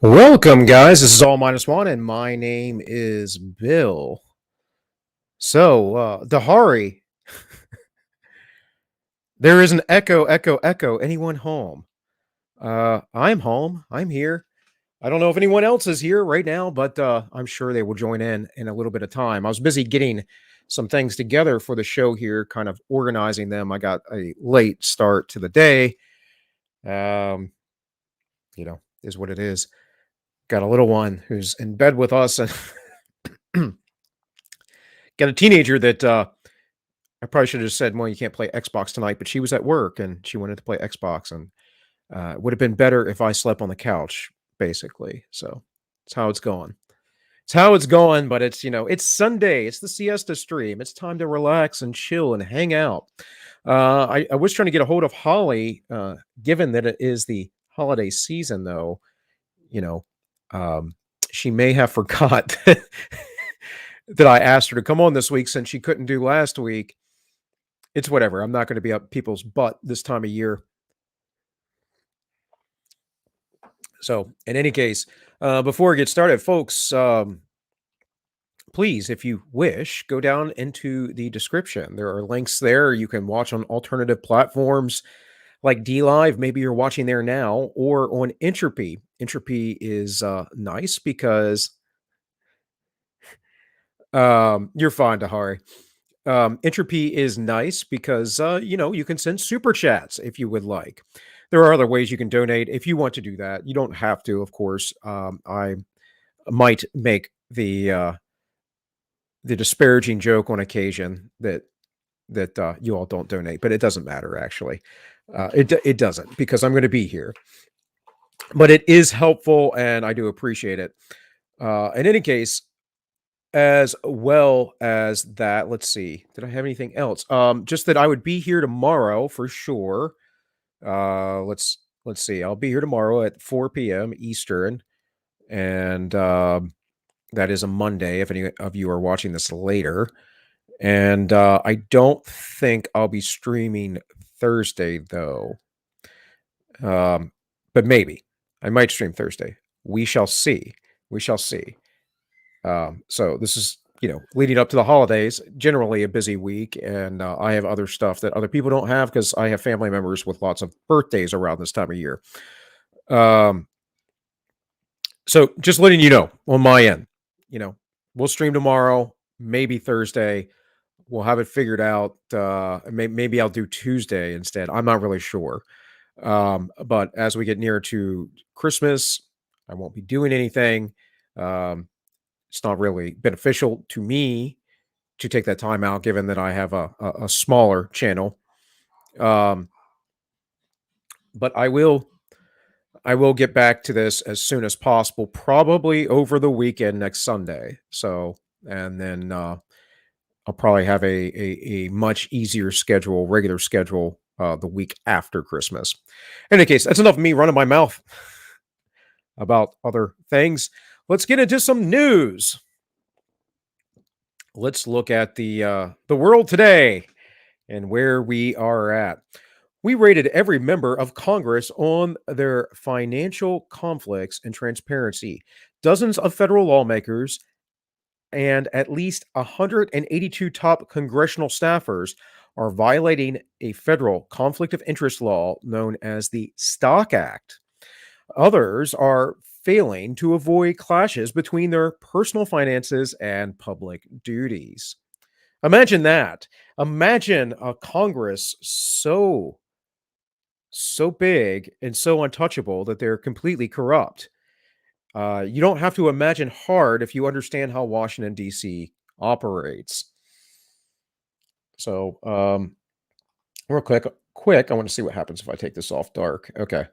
Welcome, guys. This is AllMinusOne, and my name is Bill. So, Dahari, there is an echo, echo, echo. Anyone home? I'm home. I'm here. I don't know if anyone else is here right now, but I'm sure they will join in a little bit of time. I was busy getting some things together for the show here, kind of organizing them. I got a late start to the day. Um, is what it is. Got a little one who's in bed with us, and got a teenager that I probably should have just said, "Well, you can't play Xbox tonight," but she was at work and she wanted to play Xbox, and it would have been better if I slept on the couch, basically. So it's how it's going. It's how it's going, but it's Sunday. It's the Siesta stream. It's time to relax and chill and hang out. I was trying to get a hold of Holly, given that it is the holiday season, though. You know, um, she may have forgot that I asked her to come on this week since she couldn't do last week. It's whatever. I'm not going to be up people's butt this time of year. So, in any case, before we get started, folks, please, if you wish, go down into the description. There are links there. You can watch on alternative platforms like DLive. Maybe you're watching there now, or on Entropy. Entropy is nice because you're fine, Dahari. Entropy is nice because you can send super chats if you would like. There are other ways you can donate if you want to do that. You don't have to, of course. I might make the disparaging joke on occasion that you all don't donate, but it doesn't matter actually. It doesn't, because I'm going to be here. But it is helpful, and I do appreciate it. In any case, as well as that, let's see. Did I have anything else? Just that I would be here tomorrow for sure. Let's see. I'll be here tomorrow at 4 p.m. Eastern, and that is a Monday. If any of you are watching this later, and I don't think I'll be streaming Thursday though. But maybe I might stream Thursday. We shall see. We shall see. So this is, leading up to the holidays, generally a busy week, and I have other stuff that other people don't have because I have family members with lots of birthdays around this time of year. So just letting you know on my end, we'll stream tomorrow, maybe Thursday. We'll have it figured out. Maybe I'll do Tuesday instead. I'm not really sure. But as we get nearer to Christmas, I won't be doing anything. It's not really beneficial to me to take that time out, given that I have a smaller channel. But I will get back to this as soon as possible, probably over the weekend next Sunday. So, and then I'll probably have a much easier schedule, regular schedule, the week after Christmas. In any case, that's enough of me running my mouth about other things. Let's get into some news. Let's look at the world today and where we are at. We rated every member of Congress on their financial conflicts and transparency. Dozens of federal lawmakers and at least 182 top congressional staffers are violating a federal conflict of interest law known as the Stock Act. Others are failing to avoid clashes between their personal finances and public duties. Imagine that. Imagine a Congress so big and so untouchable that they're completely corrupt. You don't have to imagine hard if you understand how Washington, D.C. operates. So, real quick, I want to see what happens if I take this off dark. Okay.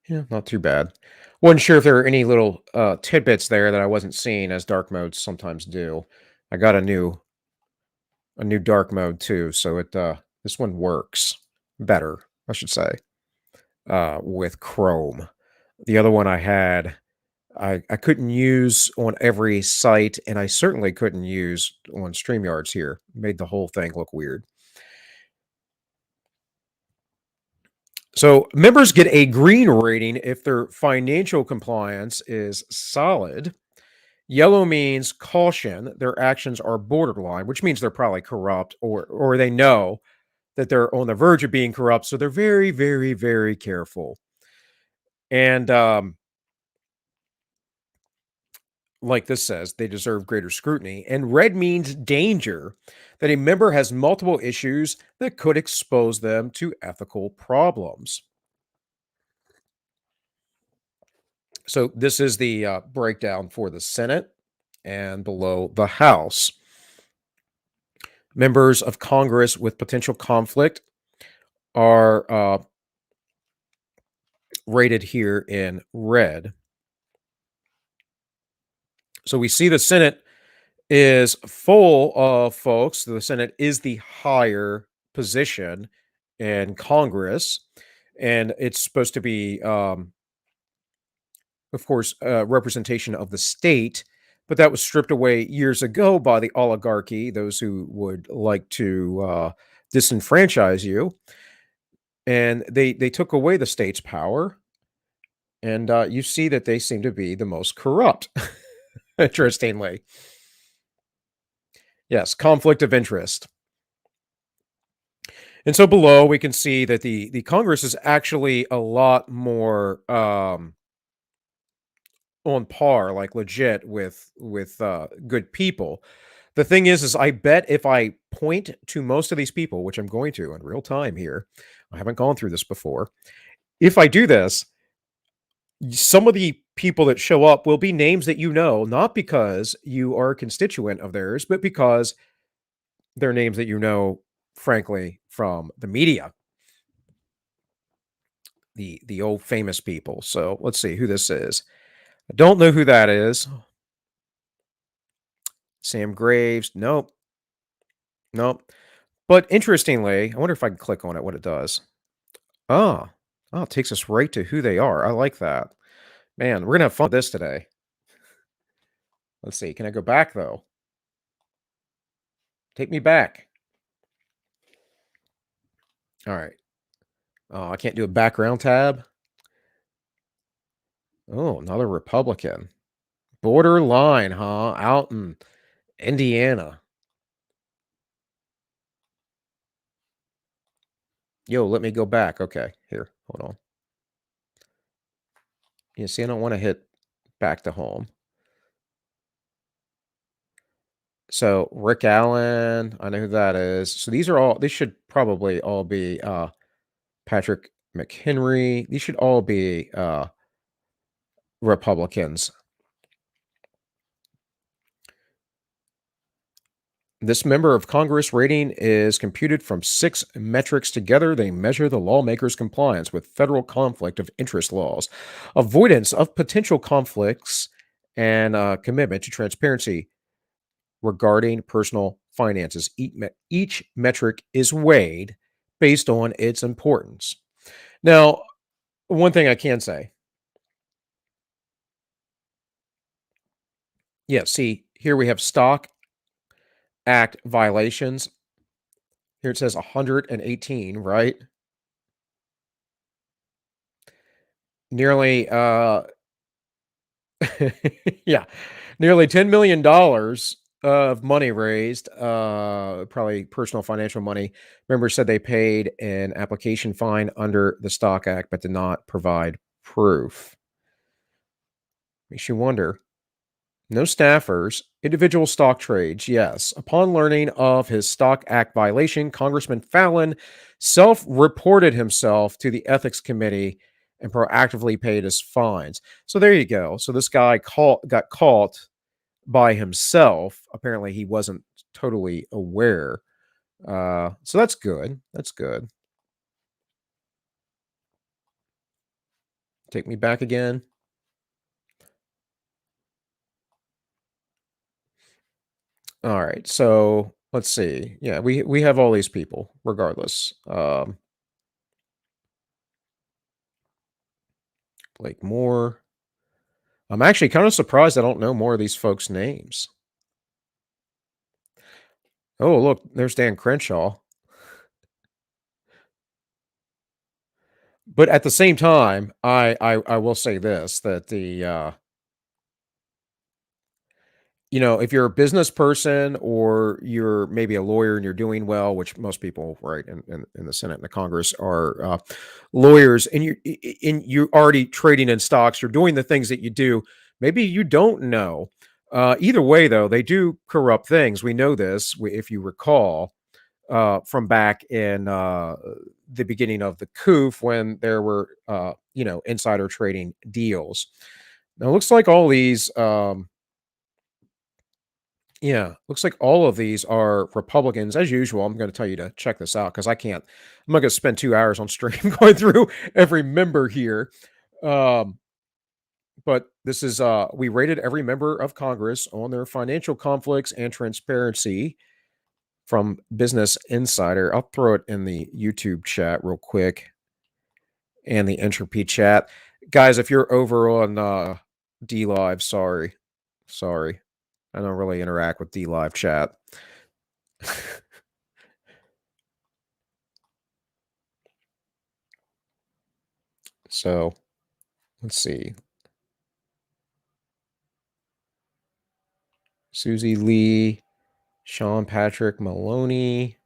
Yeah, not too bad. Wasn't sure if there were any little tidbits there that I wasn't seeing, as dark modes sometimes do. I got a new dark mode too, so this one works better, I should say, with Chrome. The other one I had, I couldn't use on every site, and I certainly couldn't use on StreamYards here. Made the whole thing look weird. So members get a green rating if their financial compliance is solid. Yellow means caution. Their actions are borderline, which means they're probably corrupt or they know that they're on the verge of being corrupt. So they're very, very, very careful. And like this says, they deserve greater scrutiny. And red means danger, that a member has multiple issues that could expose them to ethical problems. So this is the breakdown for the Senate and below the House. Members of Congress with potential conflict are rated here in red. So we see the Senate is full of folks. The Senate is the higher position in Congress, and it's supposed to be, of course, representation of the state. But that was stripped away years ago by the oligarchy, those who would like to disenfranchise you, and they took away the state's power. And you see that they seem to be the most corrupt. Interestingly, yes, conflict of interest. And so below, we can see that the Congress is actually a lot more on par, like legit with good people. The thing is I bet if I point to most of these people, which I'm going to in real time here, I haven't gone through this before. If I do this, some of the people that show up will be names that you know, not because you are a constituent of theirs, but because they're names that you know, frankly, from the media, the old famous people. So let's see who this is. I don't know who that is. Sam Graves. Nope. Nope. But interestingly, I wonder if I can click on it, what it does. Oh, oh, it takes us right to who they are. I like that. Man, we're gonna have fun with this today. Let's see. Can I go back though? Take me back. All right. Oh, I can't do a background tab. Oh, another Republican. Borderline, huh? Out in Indiana. Yo, let me go back. Okay, here, hold on. You see, I don't want to hit back to home. So Rick Allen, I know who that is. So these are all, these should probably all be Patrick McHenry. These should all be Republicans. This member of Congress rating is computed from 6 metrics together. They measure the lawmaker's compliance with federal conflict of interest laws, avoidance of potential conflicts, and commitment to transparency regarding personal finances. Each metric is weighed based on its importance. Now, one thing I can say, yeah, see, here we have Stock Act violations. Here it says 118, right? Nearly, yeah, nearly $10 million of money raised, probably personal financial money. Members said they paid an application fine under the Stock Act, but did not provide proof. Makes you wonder. No staffers, individual stock trades, yes. Upon learning of his Stock Act violation, Congressman Fallon self reported himself to the Ethics Committee and proactively paid his fines. So there you go. So this guy got caught by himself. Apparently, he wasn't totally aware. So that's good. That's good. Take me back again. All right. So let's see. Yeah, we have all these people, regardless. Blake Moore. I'm actually kind of surprised I don't know more of these folks' names. Oh, look, there's Dan Crenshaw. But at the same time, I will say this, that if you're a business person or you're maybe a lawyer and you're doing well, which most people, right, in the Senate and the Congress are lawyers, and you're already trading in stocks, you're doing the things that you do. Maybe you don't know. Either way, though, they do corrupt things. We know this, if you recall, from back in the beginning of the coup when there were, insider trading deals. Now, it looks like all these. Yeah, looks like all of these are Republicans. As usual, I'm going to tell you to check this out because I can't. I'm not going to spend 2 hours on stream going through every member here. Um, but this is we rated every member of Congress on their financial conflicts and transparency from Business Insider. I'll throw it in the YouTube chat real quick and the entropy chat, guys. If you're over on DLive, sorry, I don't really interact with DLive chat. So let's see. Susie Lee, Sean Patrick Maloney.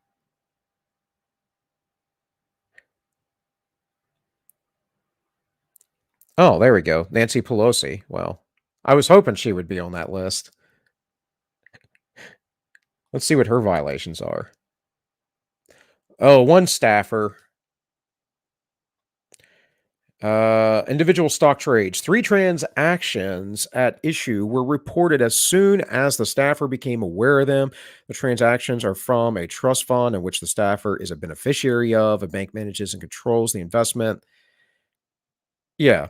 Oh, there we go. Nancy Pelosi. Well, I was hoping she would be on that list. Let's see what her violations are. Oh, one staffer. Individual stock trades. 3 transactions at issue were reported as soon as the staffer became aware of them. The transactions are from a trust fund in which the staffer is a beneficiary of. A bank manages and controls the investment. Yeah.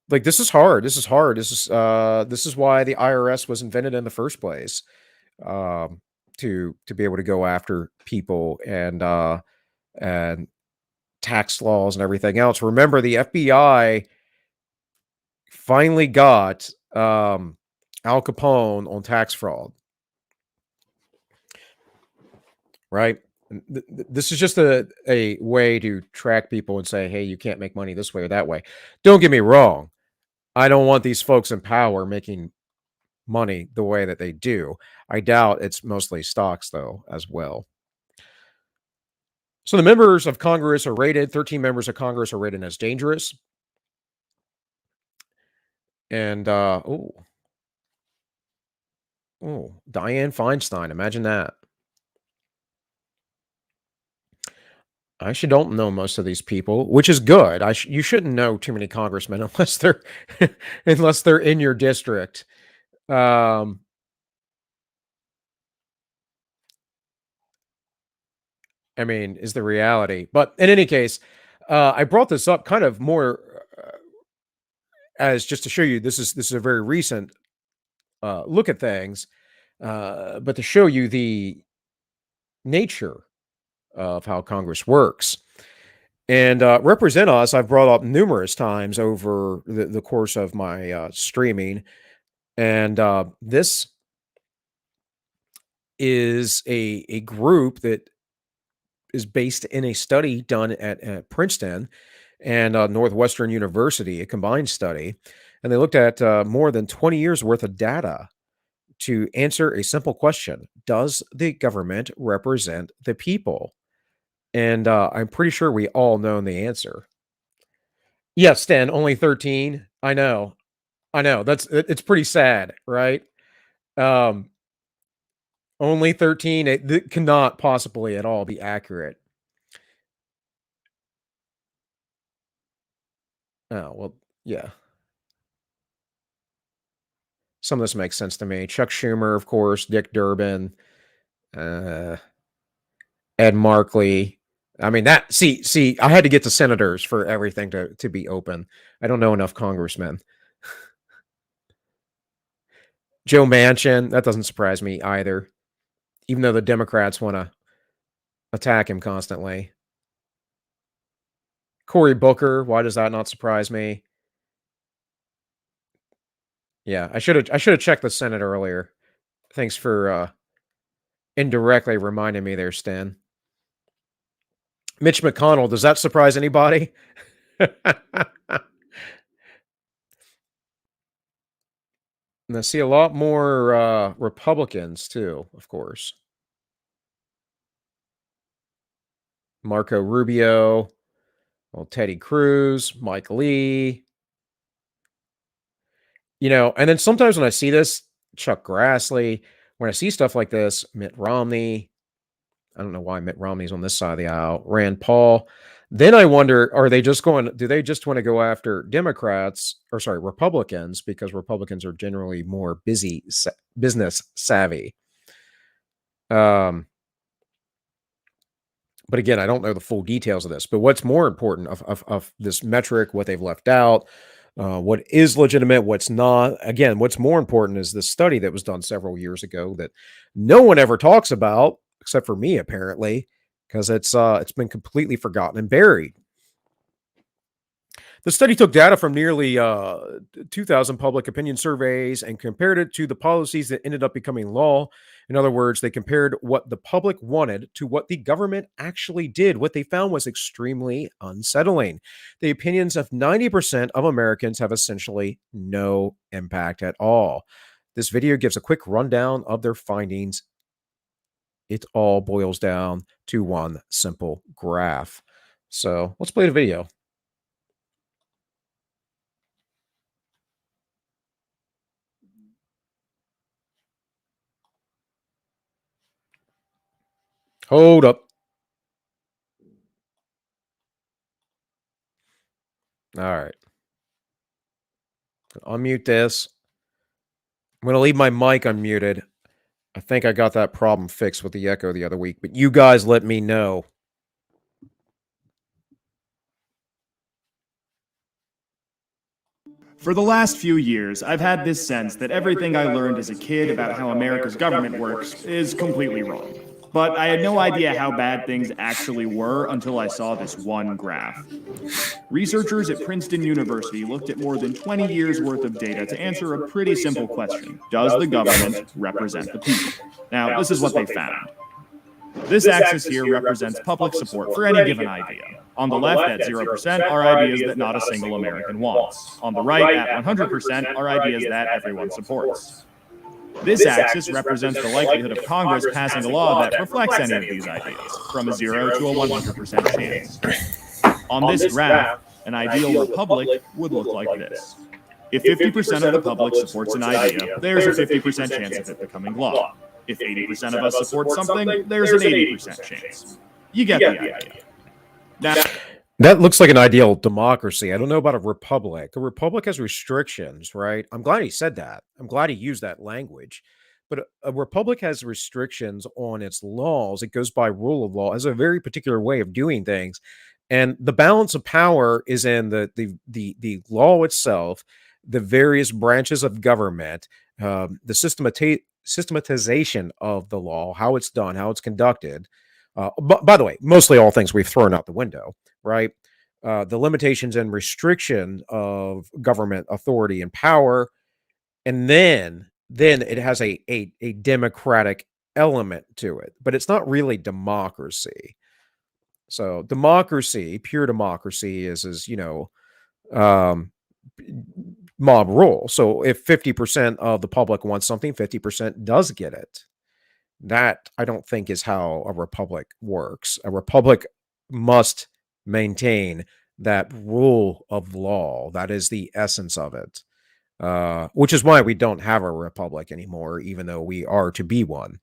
Like, this is hard. This is hard. This is why the IRS was invented in the first place. Um, to be able to go after people and tax laws and everything else. Remember, the FBI finally got Al Capone on tax fraud, right? This is just a way to track people and say, hey, you can't make money this way or that way. Don't get me wrong. I don't want these folks in power making money the way that they do. I doubt it's mostly stocks, though, as well. So the members of Congress are rated, 13 members of Congress are rated as dangerous. And, Dianne Feinstein, imagine that. I actually don't know most of these people, which is good. You shouldn't know too many congressmen unless they're unless they're in your district. Um, I mean, is the reality. But in any case, I brought this up kind of more as just to show you this is a very recent look at things, but to show you the nature of how Congress works. And Represent Us, I've brought up numerous times over the course of my streaming. And this is a group that is based in a study done at Princeton and Northwestern University, a combined study. And they looked at more than 20 years worth of data to answer a simple question: does the government represent the people? And I'm pretty sure we all know the answer. Yes, Stan, only 13. I know. I know. It's pretty sad, right? Um, only 13. It cannot possibly at all be accurate. Oh, well, yeah. Some of this makes sense to me. Chuck Schumer, of course, Dick Durbin, uh, Ed Markley. I mean, see, I had to get to senators for everything to be open. I don't know enough congressmen. Joe Manchin, that doesn't surprise me either, even though the Democrats want to attack him constantly. Cory Booker, why does that not surprise me? Yeah, I should have checked the Senate earlier. Thanks for indirectly reminding me there, Stan. Mitch McConnell, does that surprise anybody? And I see a lot more Republicans too, of course. Marco Rubio, well, Teddy Cruz, Mike Lee, and then sometimes when I see this, Chuck Grassley, when I see stuff like this, Mitt Romney, I don't know why Mitt Romney's on this side of the aisle, Rand Paul. Then I wonder, do they just want to go after Republicans, because Republicans are generally more business savvy. But again, I don't know the full details of this. But what's more important of this metric, what they've left out, what is legitimate, what's not. Again, what's more important is this study that was done several years ago that no one ever talks about, except for me, apparently, because it's been completely forgotten and buried. The study took data from nearly 2,000 public opinion surveys and compared it to the policies that ended up becoming law. In other words, they compared what the public wanted to what the government actually did. What they found was extremely unsettling. The opinions of 90% of Americans have essentially no impact at all. This video gives a quick rundown of their findings. It all boils down to one simple graph. So let's play the video. Hold up. All right. Unmute this. I'm going to leave my mic unmuted. I think I got that problem fixed with the echo the other week, but you guys let me know. For the last few years, I've had this sense that everything I learned as a kid about how America's government works is completely wrong. But I had no idea how bad things actually were until I saw this one graph. Researchers at Princeton University looked at more than 20 years worth of data to answer a pretty simple question. Does the government represent the people? Now, this is what they found. This axis here represents public support for any given idea. On the left, at 0%, are ideas that not a single American wants. On the right, at 100%, are ideas that everyone supports. This axis represents the likelihood of Congress passing a law that reflects any of these ideas, from a 0 to a 100% chance. On this graph, an ideal republic would look like this. If 50% of the public supports an idea, there's a 50% chance of it becoming law. If 80% of us support something, there's an 80% chance. You get the idea. Now, that looks like an ideal democracy. I don't know about a republic. A republic has restrictions, right? I'm glad he said that. I'm glad he used that language. But a republic has restrictions on its laws. It goes by rule of law, has a very particular way of doing things. And the balance of power is in the law itself, the various branches of government, the systematization of the law, how it's done, how it's conducted. By the way, mostly all things we've thrown out the window, right? The limitations and restriction of government authority and power, and then it has a democratic element to it, but it's not really democracy. So democracy, pure democracy, is mob rule. So if 50% of the public wants something, 50% does get it. That, I don't think, is how a republic works. A republic must maintain that rule of law. That is the essence of it, which is why we don't have a republic anymore, even though we are to be one.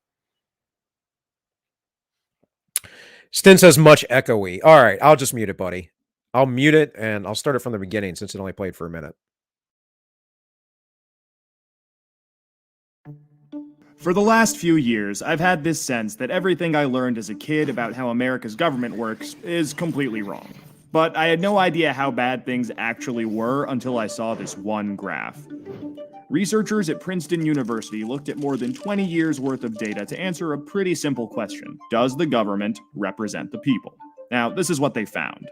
Stin says much echoey. All right, I'll just mute it, buddy. I'll mute it, and I'll start it from the beginning since it only played for a minute. For the last few years, I've had this sense that everything I learned as a kid about how America's government works is completely wrong. But I had no idea how bad things actually were until I saw this one graph. Researchers at Princeton University looked at more than 20 years worth of data to answer a pretty simple question. Does the government represent the people? Now, this is what they found.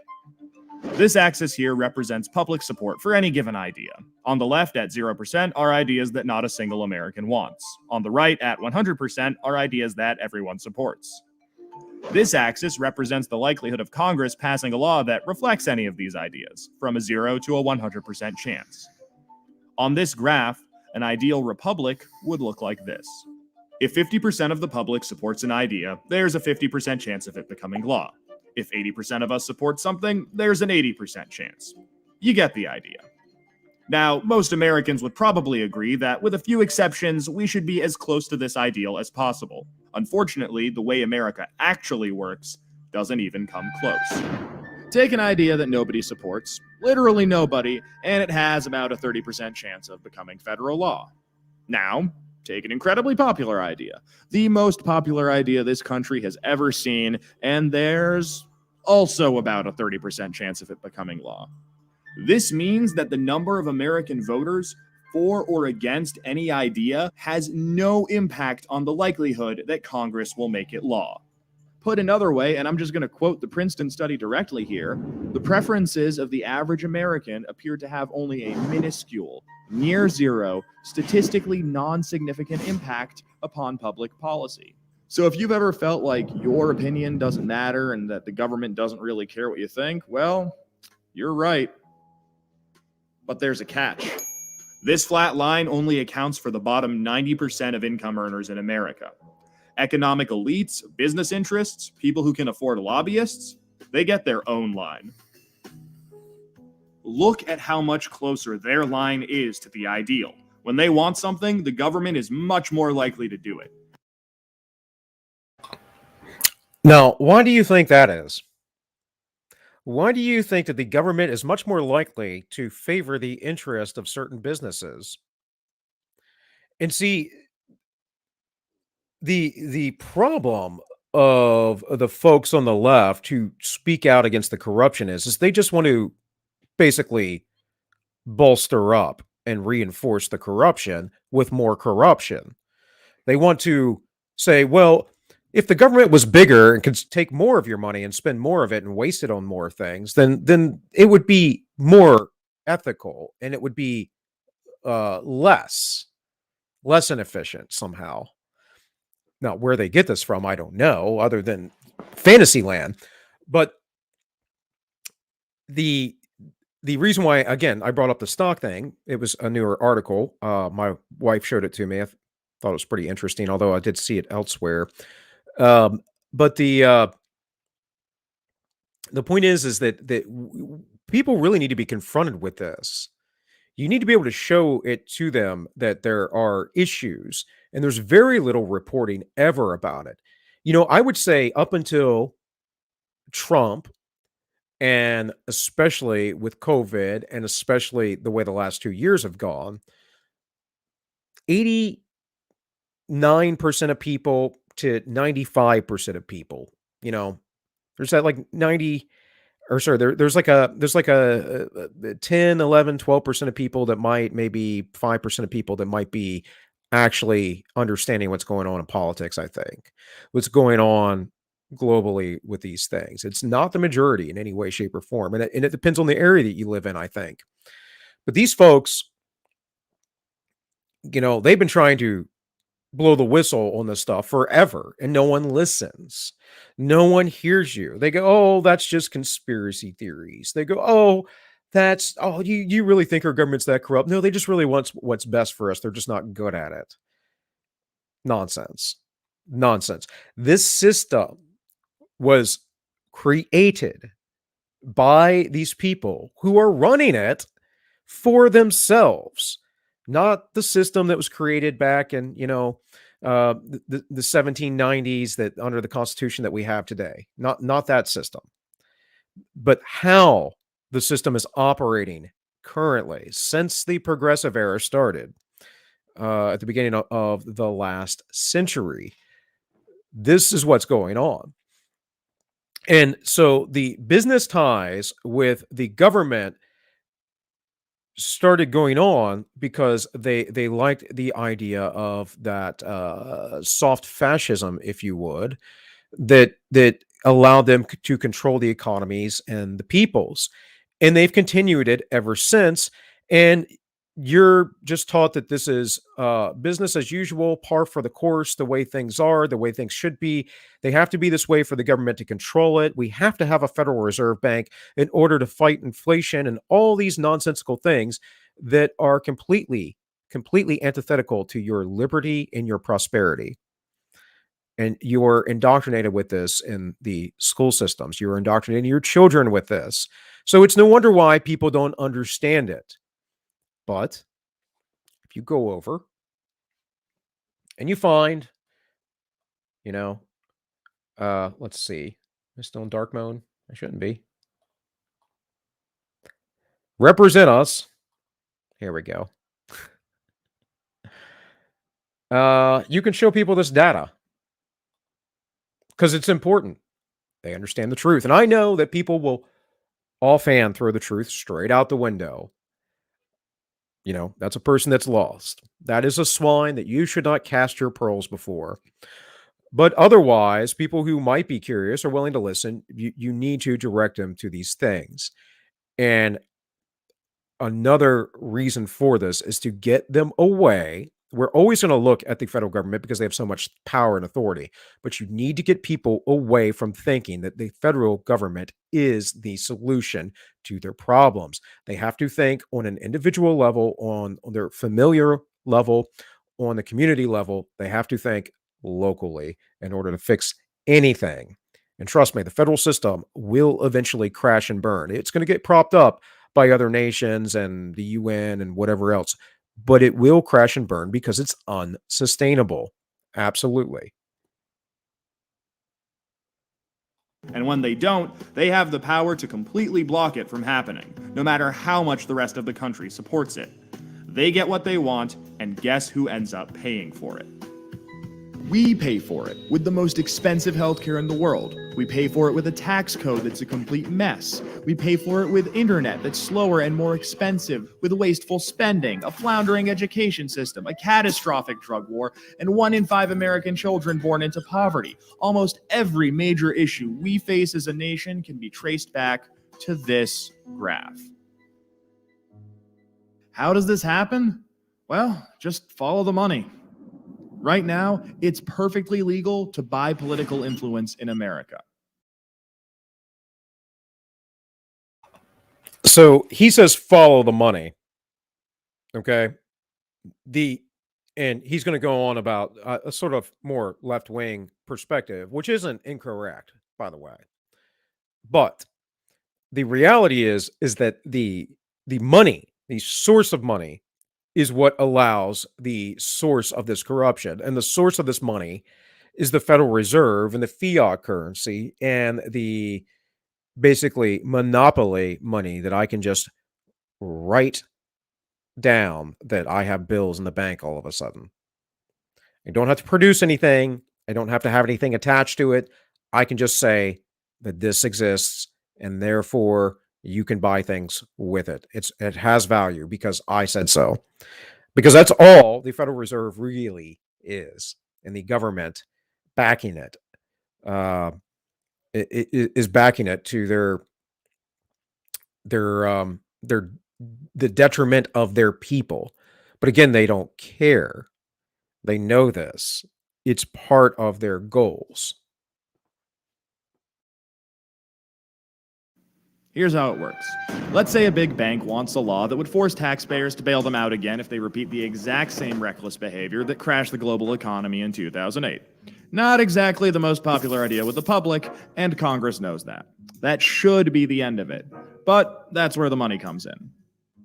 This axis here represents public support for any given idea. On the left, at 0%, are ideas that not a single American wants. On the right, at 100%, are ideas that everyone supports. This axis represents the likelihood of Congress passing a law that reflects any of these ideas, from a 0 to a 100% chance. On this graph, an ideal republic would look like this. If 50% of the public supports an idea, there's a 50% chance of it becoming law. If 80% of us support something, there's an 80% chance. You get the idea. Now, most Americans would probably agree that, with a few exceptions, we should be as close to this ideal as possible. Unfortunately, the way America actually works doesn't even come close. Take an idea that nobody supports, literally nobody, and it has about a 30% chance of becoming federal law. Now, take an incredibly popular idea, the most popular idea this country has ever seen, and there's also about a 30% chance of it becoming law. This means that the number of American voters for or against any idea has no impact on the likelihood that Congress will make it law. Put another way, and I'm just going to quote the Princeton study directly here, the preferences of the average American appear to have only a minuscule, near zero, statistically non-significant impact upon public policy. So if you've ever felt like your opinion doesn't matter and that the government doesn't really care what you think, well, you're right. But there's a catch. This flat line only accounts for the bottom 90% of income earners in America. Economic elites, business interests, people who can afford lobbyists, they get their own line. Look at how much closer their line is to the ideal. When they want something, the government is much more likely to do it. Now, why do you think that is? Why do you think that the government is much more likely to favor the interest of certain businesses? And see, the problem of the folks on the left who speak out against the corruption is they just want to basically bolster up and reinforce the corruption with more corruption. They want to say, well, if the government was bigger and could take more of your money and spend more of it and waste it on more things, then it would be more ethical and it would be less inefficient somehow. Now, where they get this from, I don't know, other than Fantasyland. But the reason why, again, I brought up the stock thing, it was a newer article. My wife showed it to me. I thought it was pretty interesting, although I did see it elsewhere. But the point is that people really need to be confronted with this. You need to be able to show it to them that there are issues, and there's very little reporting ever about it. You know, I would say up until Trump, and especially with COVID, and especially the way the last 2 years have gone, 89% of people to 95% of people, you know, there's that like 90 or sorry, there's like a 10, 11, 12% of people that might, maybe 5% of people that might be actually understanding what's going on in politics, I think. What's going on globally with these things. It's not the majority in any way, shape, or form. And it depends on the area that you live in, I think. But these folks, you know, they've been trying to blow the whistle on this stuff forever, and no one listens. No one hears you. They go, "Oh, that's just conspiracy theories." They go, "Oh, you really think our government's that corrupt?" No, they just really want what's best for us. They're just not good at it. Nonsense. Nonsense. This system was created by these people who are running it for themselves, not the system that was created back in, you know, the 1790s, that under the Constitution that we have today. Not that system, but how the system is operating currently since the progressive era started at the beginning of the last century. This is what's going on. And so the business ties with the government started going on because they liked the idea of that soft fascism, if you would, that allowed them to control the economies and the peoples, and they've continued it ever since. And you're just taught that this is business as usual, par for the course, the way things are, the way things should be. They have to be this way for the government to control it. We have to have a Federal Reserve Bank in order to fight inflation and all these nonsensical things that are completely antithetical to your liberty and your prosperity. And you're indoctrinated with this in the school systems. You're indoctrinating your children with this. So it's no wonder why people don't understand it. But if you go over and you find, you know, let's see, am I still in dark mode? I shouldn't be. Represent us. Here we go. You can show people this data because it's important. They understand the truth. And I know that people will offhand throw the truth straight out the window. That's a person that's lost. That is a swine that you should not cast your pearls before. But otherwise, people who might be curious or willing to listen, you need to direct them to these things. And another reason for this is to get them away. We're always going to look at the federal government because they have so much power and authority, but you need to get people away from thinking that the federal government is the solution to their problems. They have to think on an individual level, on their familiar level, on the community level. They have to think locally in order to fix anything. And trust me, the federal system will eventually crash and burn. It's going to get propped up by other nations and the UN and whatever else, but it will crash and burn because it's unsustainable. Absolutely. And when they don't, they have the power to completely block it from happening, no matter how much the rest of the country supports it. They get what they want, and guess who ends up paying for it? We pay for it with the most expensive healthcare in the world. We pay for it with a tax code that's a complete mess. We pay for it with internet that's slower and more expensive, with wasteful spending, a floundering education system, a catastrophic drug war, and 1 in 5 American children born into poverty. Almost every major issue we face as a nation can be traced back to this graph. How does this happen? Well, just follow the money. Right now, it's perfectly legal to buy political influence in America. So he says, follow the money. Okay. And he's going to go on about a sort of more left-wing perspective, which isn't incorrect, by the way. But the reality is that the money, the source of money, is what allows the source of this corruption. And the source of this money is the Federal Reserve and the fiat currency and the basically monopoly money that I can just write down that I have bills in the bank all of a sudden. I don't have to produce anything. I don't have to have anything attached to it. I can just say that this exists and therefore you can buy things with it. It has value because I said so. Because that's all the Federal Reserve really is, and the government backing it, it is backing it to the detriment of their people. But again, they don't care. They know this. It's part of their goals. Here's how it works. Let's say a big bank wants a law that would force taxpayers to bail them out again if they repeat the exact same reckless behavior that crashed the global economy in 2008. Not exactly the most popular idea with the public, and Congress knows that. That should be the end of it. But that's where the money comes in.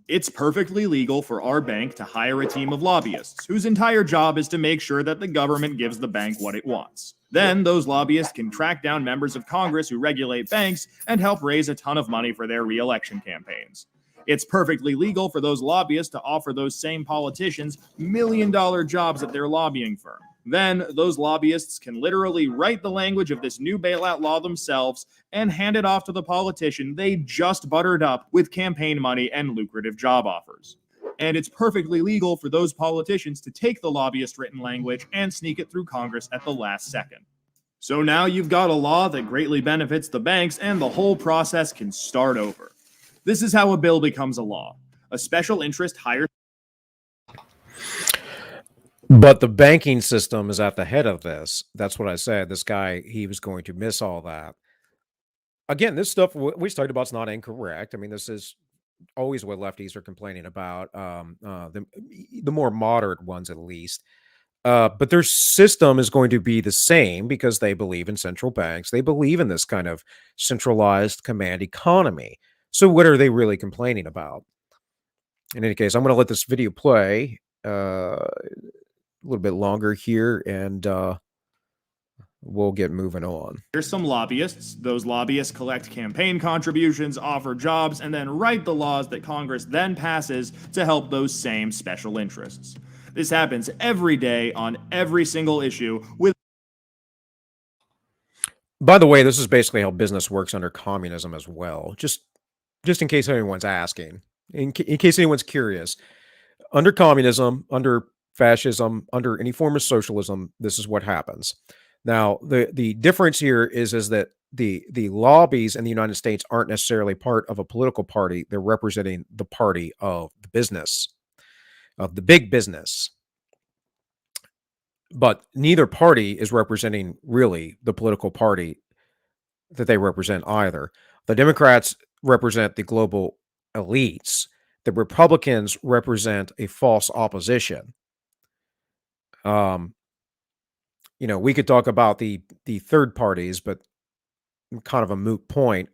It's perfectly legal for our bank to hire a team of lobbyists whose entire job is to make sure that the government gives the bank what it wants. Then those lobbyists can track down members of Congress who regulate banks and help raise a ton of money for their re-election campaigns. It's perfectly legal for those lobbyists to offer those same politicians million-dollar jobs at their lobbying firm. Then those lobbyists can literally write the language of this new bailout law themselves and hand it off to the politician they just buttered up with campaign money and lucrative job offers. And it's perfectly legal for those politicians to take the lobbyist written language and sneak it through Congress at the last second. So now you've got a law that greatly benefits the banks, and the whole process can start over. This is how a bill becomes a law. A special interest hires But the banking system is at the head of this. That's what I said. This guy, he was going to miss all that. Again, this stuff we talked about is not incorrect. I mean, this is always what lefties are complaining about. The more moderate ones, at least. But their system is going to be the same because they believe in central banks. They believe in this kind of centralized command economy. So what are they really complaining about? In any case, I'm going to let this video play a little bit longer here, and we'll get moving on. Here's some lobbyists. Those lobbyists collect campaign contributions, offer jobs, and then write the laws that Congress then passes to help those same special interests. This happens every day on every single issue with. By the way, this is basically how business works under communism as well. Just in case anyone's asking, in case anyone's curious, under communism, under fascism, under any form of socialism, this is what happens. Now, the difference here is that the lobbies in the United States aren't necessarily part of a political party. They're representing the party of the business, of the big business. But neither party is representing really the political party that they represent either. The Democrats represent the global elites. The Republicans represent a false opposition. We could talk about the third parties, but kind of a moot point,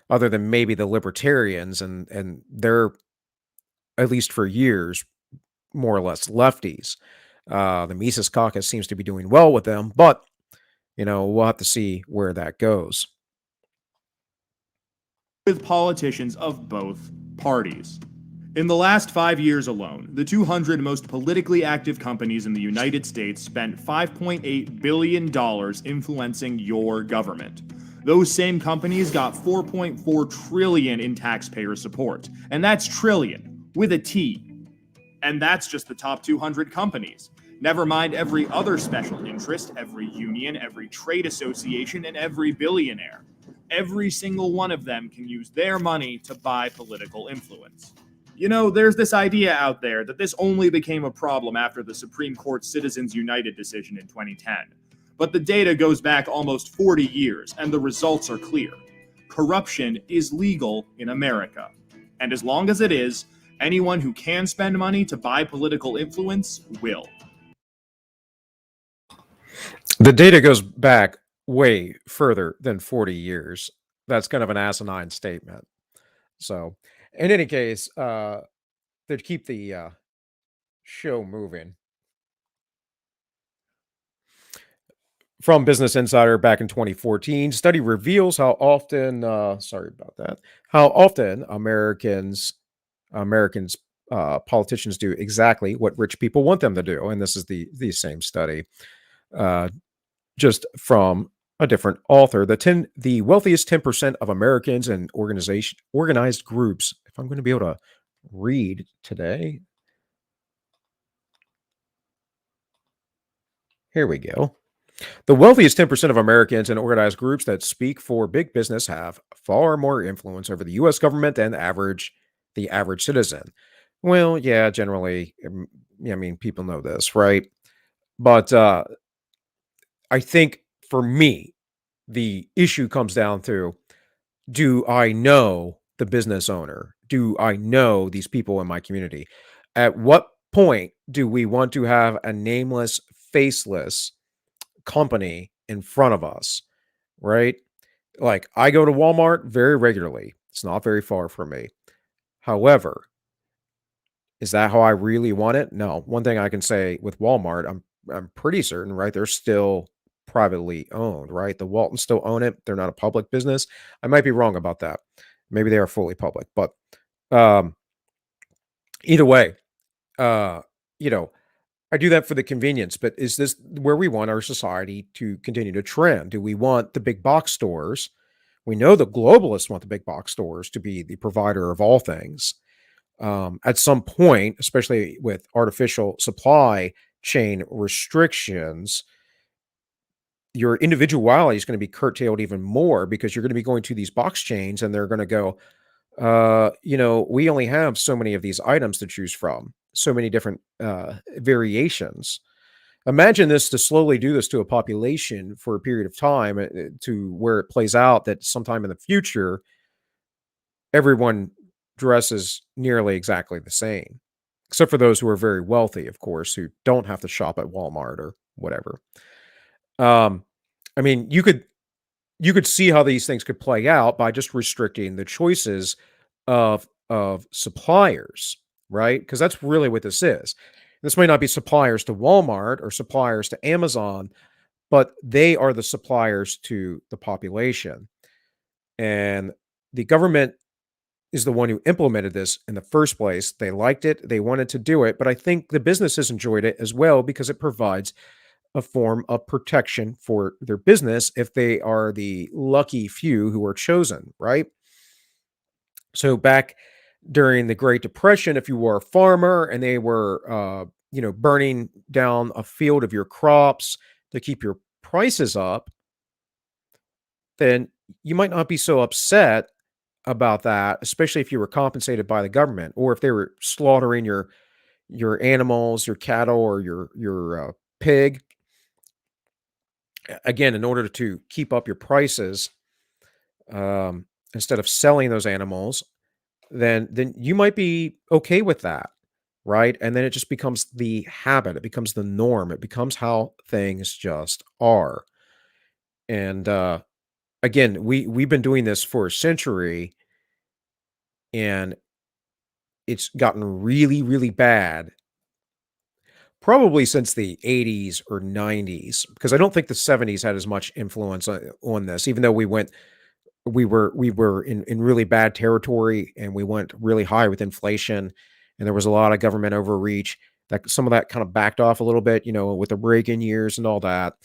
other than maybe the libertarians, and they're, at least for years, more or less lefties. The Mises Caucus seems to be doing well with them, but we'll have to see where that goes. With politicians of both parties. In the last 5 years alone, the 200 most politically active companies in the United States spent $5.8 billion influencing your government. Those same companies got $4.4 trillion in taxpayer support, and that's trillion, with a T. And that's just the top 200 companies. Never mind every other special interest, every union, every trade association, and every billionaire. Every single one of them can use their money to buy political influence. There's this idea out there that this only became a problem after the Supreme Court's Citizens United decision in 2010. But the data goes back almost 40 years, and the results are clear. Corruption is legal in America. And as long as it is, anyone who can spend money to buy political influence will. The data goes back way further than 40 years. That's kind of an asinine statement. So, in any case, to keep the show moving, from Business Insider back in 2014, study reveals how often, Americans politicians do exactly what rich people want them to do, and this is the same study, just from a different author. The wealthiest 10% of Americans and organized groups. If I'm going to be able to read today, here we go. The wealthiest 10% of Americans and organized groups that speak for big business have far more influence over the U.S. government than the average citizen. Well, yeah, generally, people know this, right? But I think for me, the issue comes down to, do I know the business owner? Do I know these people in my community? At what point do we want to have a nameless, faceless company in front of us, right? Like, I go to Walmart very regularly. It's not very far from me. However, is that how I really want it? No. One thing I can say with Walmart, I'm pretty certain, right? They're still privately owned, right? The Waltons still own it. They're not a public business. I might be wrong about that. Maybe they are fully public, but either way, I do that for the convenience, but is this where we want our society to continue to trend? Do we want the big box stores? We know the globalists want the big box stores to be the provider of all things. At some point, especially with artificial supply chain restrictions, your individuality is going to be curtailed even more, because you're going to be going to these box chains and they're going to go, we only have so many of these items to choose from, so many different variations. Imagine this, to slowly do this to a population for a period of time, to where it plays out that sometime in the future, everyone dresses nearly exactly the same, except for those who are very wealthy, of course, who don't have to shop at Walmart or whatever. Um, I mean, you could see how these things could play out by just restricting the choices of suppliers, right? Because that's really what this is. This may not be suppliers to Walmart or suppliers to Amazon, but they are the suppliers to the population. And the government is the one who implemented this in the first place. They liked it, they wanted to do it, but I think the businesses enjoyed it as well because it provides a form of protection for their business if they are the lucky few who are chosen, right? So back during the Great Depression, if you were a farmer and they were, burning down a field of your crops to keep your prices up, then you might not be so upset about that, especially if you were compensated by the government, or if they were slaughtering your animals, your cattle, or your pig, again, in order to keep up your prices, instead of selling those animals, then you might be okay with that, right? And then it just becomes the habit, it becomes the norm, it becomes how things just are. And again, we've been doing this for a century, and it's gotten really, really bad, probably since the 80s or 90s, because I don't think the 70s had as much influence on this, even though we were in really bad territory, and we went really high with inflation, and there was a lot of government overreach. That some of that kind of backed off a little bit, with the Reagan years and all that.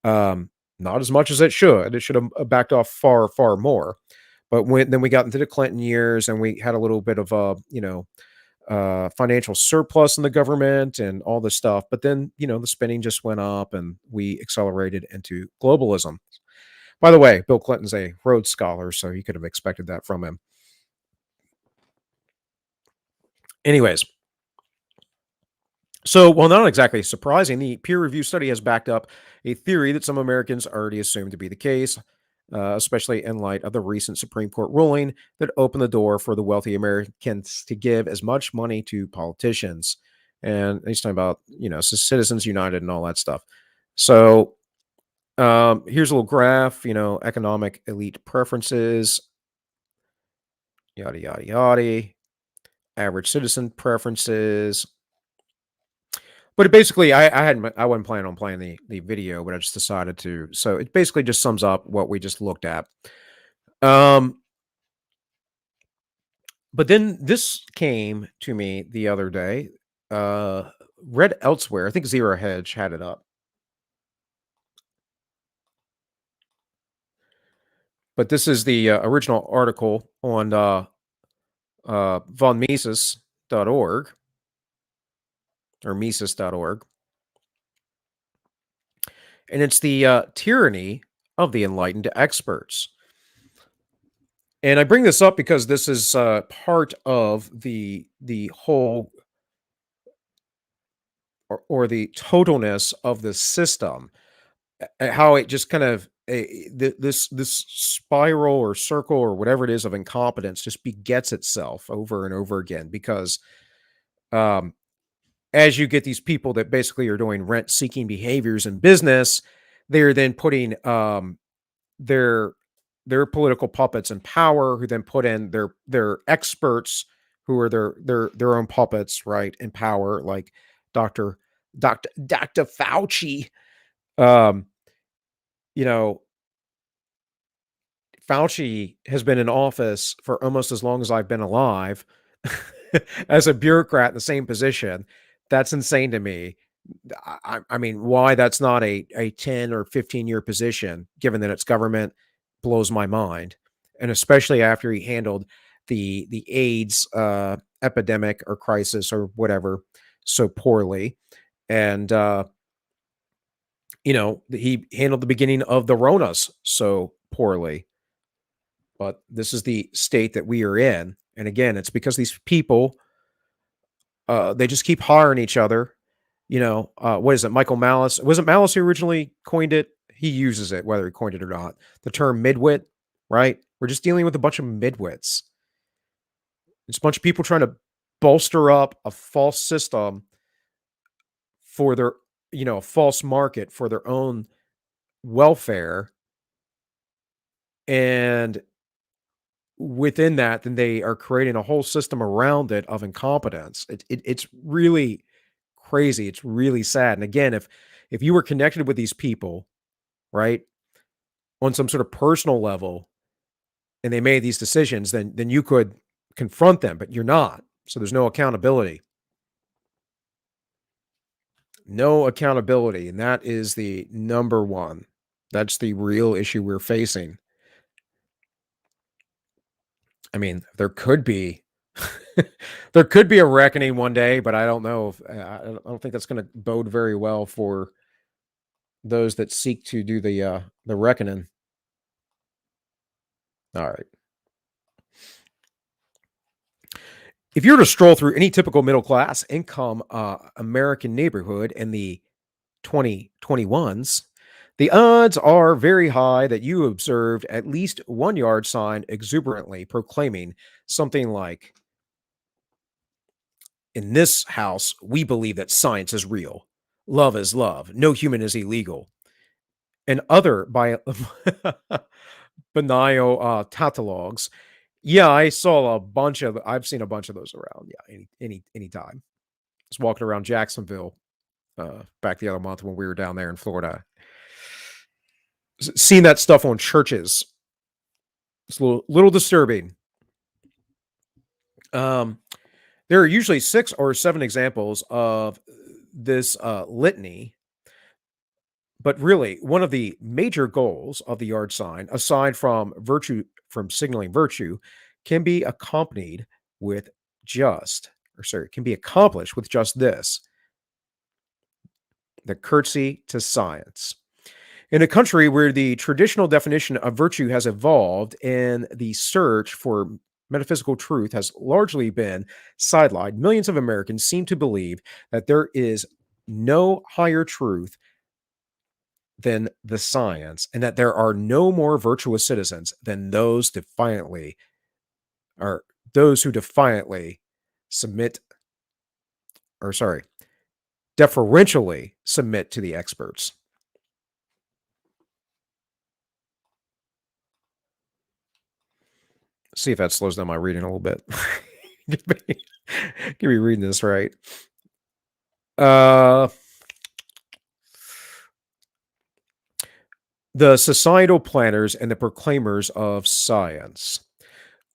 Um, Not as much as it should. It should have backed off far, far more. But then we got into the Clinton years, and we had a little bit of a, financial surplus in the government and all this stuff. But then, the spending just went up, and we accelerated into globalism. By the way, Bill Clinton's a Rhodes Scholar, so you could have expected that from him. Anyways, so while not exactly surprising, the peer review study has backed up a theory that some Americans already assumed to be the case, especially in light of the recent Supreme Court ruling that opened the door for the wealthy Americans to give as much money to politicians. And he's talking about, Citizens United and all that stuff. So here's a little graph, economic elite preferences, yada, yada, yada, average citizen preferences. But it basically, I wasn't planning on playing the video, but I just decided to. So it basically just sums up what we just looked at. But then this came to me the other day. Read elsewhere. I think Zero Hedge had it up. But this is the original article on von Mises.org or Mises.org. And it's the tyranny of the enlightened experts. And I bring this up because this is part of the whole or the totalness of the system, how it just kind of this spiral or circle or whatever it is of incompetence just begets itself over and over again, because um, as you get these people that basically are doing rent-seeking behaviors in business, they're then putting their political puppets in power, who then put in their experts, who are their own puppets, right, in power, like Dr. Dr. Fauci. Um, you know, Fauci has been in office for almost as long as I've been alive as a bureaucrat in the same position. That's insane to me. I mean, why that's not a 10 or 15-year position, given that it's government, blows my mind. And especially after he handled the AIDS epidemic or crisis or whatever so poorly. And, he handled the beginning of the Ronas so poorly. But this is the state that we are in. And again, it's because these people, they just keep hiring each other What is it? Michael Malice. Was it Malice who originally coined it? He uses it, whether he coined it or not. The term midwit, right? We're just dealing with a bunch of midwits. It's a bunch of people trying to bolster up a false system for their, a false market for their own welfare. And within that, then they are creating a whole system around it of incompetence. It's really crazy. It's really sad. And again, if you were connected with these people, right, on some sort of personal level, and they made these decisions, then you could confront them, but you're not. So there's no accountability. No accountability. And that is the number one. That's the real issue we're facing. I mean, there could be there could be a reckoning one day, but I don't know if I don't think that's going to bode very well for those that seek to do the reckoning. All right. If you were to stroll through any typical middle class income American neighborhood in the 2021s, the odds are very high that you observed at least one yard sign exuberantly proclaiming something like, "In this house, we believe that science is real. Love is love. No human is illegal." And other banal tautologues. Yeah, I've seen a bunch of those around. Yeah, anytime. Just walking around Jacksonville back the other month when we were down there in Florida. Seeing that stuff on churches. It's a little disturbing. There are usually 6 or 7 examples of this litany. But really, one of the major goals of the yard sign, aside from signaling virtue, can be accomplished with just this: the curtsy to science. In a country where the traditional definition of virtue has evolved and the search for metaphysical truth has largely been sidelined, millions of Americans seem to believe that there is no higher truth than the science, and that there are no more virtuous citizens than those who defiantly submit, deferentially submit to the experts. See if that slows down my reading a little bit. Give me reading this right. The societal planners and the proclaimers of science.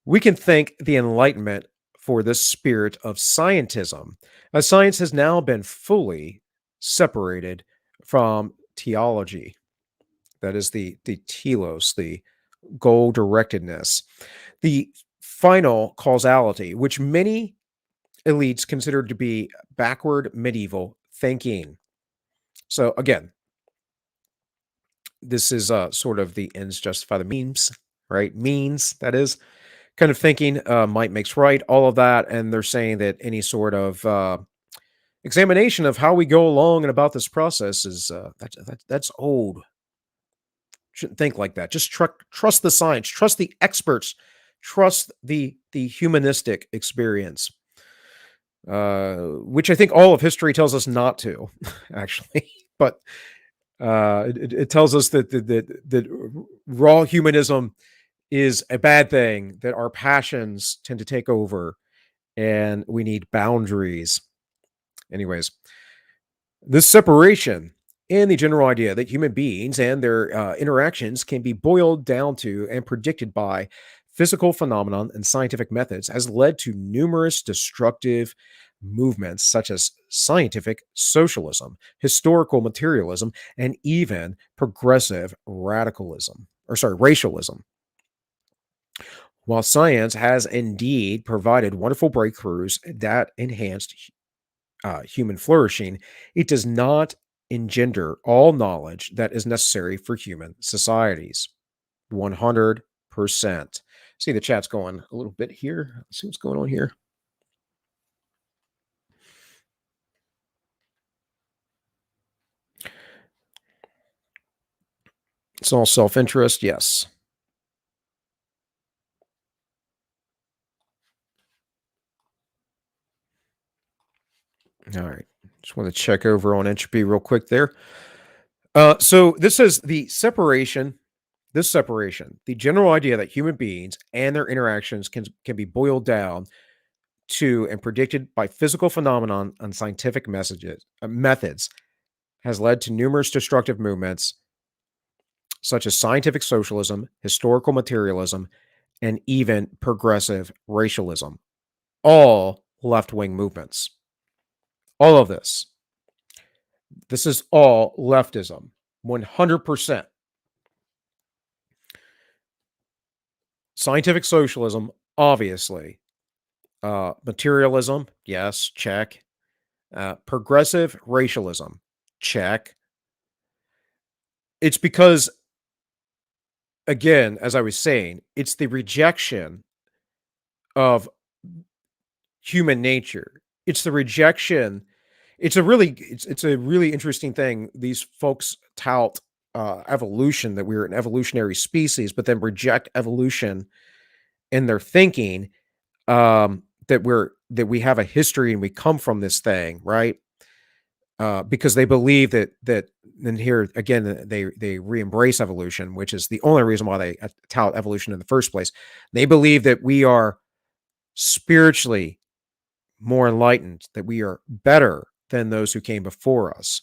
We can thank the Enlightenment for this spirit of scientism, as science has now been fully separated from theology. That is the telos, the goal directedness, the final causality, which many elites consider to be backward medieval thinking. So again, this is sort of the ends justify the means, right? Means, that is, kind of thinking, might makes right, all of that. And they're saying that any sort of examination of how we go along and about this process is that's old. Shouldn't think like that. Just trust the science, trust the experts, trust the humanistic experience, which I think all of history tells us not to, actually. But it tells us that raw humanism is a bad thing, that our passions tend to take over, and we need boundaries. Anyways, this separation and the general idea that human beings and their interactions can be boiled down to and predicted by physical phenomenon and scientific methods has led to numerous destructive movements such as scientific socialism, historical materialism, and even progressive racialism. While science has indeed provided wonderful breakthroughs that enhanced human flourishing, it does not engender all knowledge that is necessary for human societies. 100%. See, the chat's going a little bit here. Let's see what's going on here. It's all self-interest. Yes. All right. Just want to check over on entropy real quick there. So this is the separation. This separation, the general idea that human beings and their interactions can be boiled down to and predicted by physical phenomenon and scientific methods, has led to numerous destructive movements such as scientific socialism, historical materialism, and even progressive racialism. All left-wing movements. All of this. This is all leftism. 100%. Scientific socialism, obviously. Materialism, yes, check. Progressive racialism, check. It's because, again, as I was saying, it's the rejection of human nature. It's the rejection. It's a really interesting thing. These folks tout evolution, that we're an evolutionary species, but then reject evolution in their thinking, that we have a history and we come from this thing, right? Because they believe that and here again they re-embrace evolution, which is the only reason why they tout evolution in the first place. They believe that we are spiritually more enlightened, that we are better than those who came before us,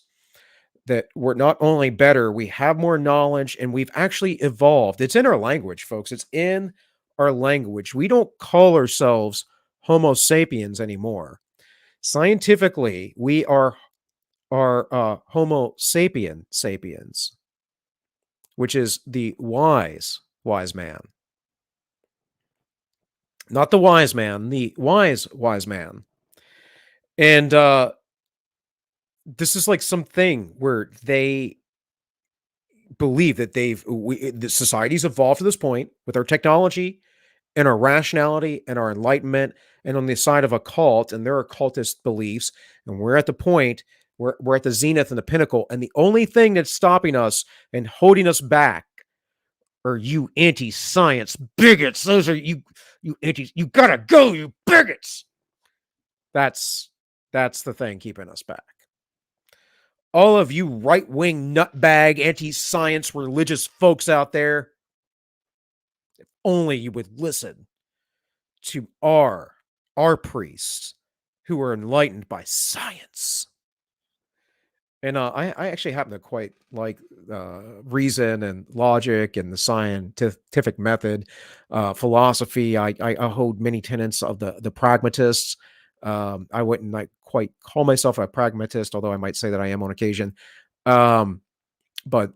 that we're not only better, we have more knowledge, and we've actually evolved. It's in our language, folks. It's in our language. We don't call ourselves Homo sapiens anymore. Scientifically, we are Homo sapiens, which is the wise man. Not the wise man, the wise man. And this is like something where they believe that the society's evolved to this point with our technology and our rationality and our enlightenment, and on the side of a cult and their occultist beliefs. And we're at the point, we're at the zenith and the pinnacle. And the only thing that's stopping us and holding us back are you anti-science bigots. Those are you gotta go, you bigots. That's the thing keeping us back. All of you right-wing nutbag, anti-science religious folks out there, if only you would listen to our priests who are enlightened by science. And I actually happen to quite like reason and logic and the scientific method, philosophy. I hold many tenets of the pragmatists. I wouldn't quite call myself a pragmatist, although I might say that I am on occasion. But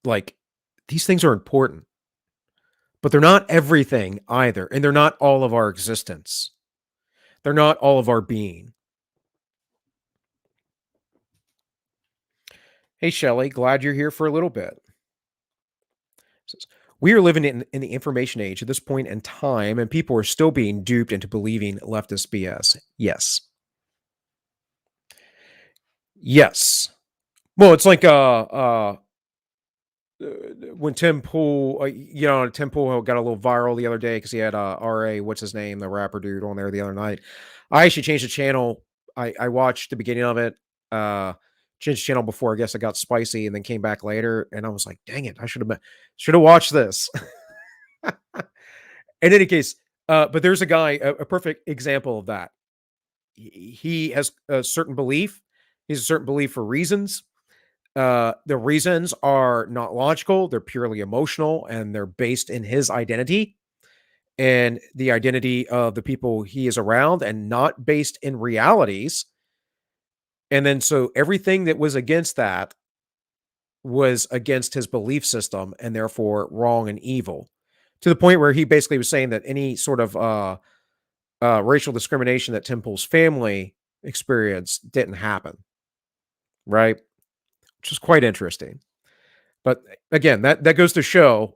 like, these things are important, but they're not everything either. And they're not all of our existence. They're not all of our being. Hey, Shelley, glad you're here for a little bit. We are living in the information age at this point in time, and people are still being duped into believing leftist BS. Yes. Yes. Well, it's like when Tim Pool, Tim Pool got a little viral the other day because he had RA, what's his name, the rapper dude, on there the other night. I actually changed the channel. I watched the beginning of it. Changed the channel before I guess it got spicy, and then came back later, and I was like, dang it, I should have watched this. In any case, but there's a guy, a perfect example of that. He has a certain belief. He has a certain belief for reasons. The reasons are not logical. They're purely emotional, and they're based in his identity and the identity of the people he is around, and not based in realities. And then so everything that was against that was against his belief system, and therefore wrong and evil, to the point where he basically was saying that any sort of racial discrimination that Tim Pool's family experienced didn't happen. Right? Which is quite interesting. But again, that goes to show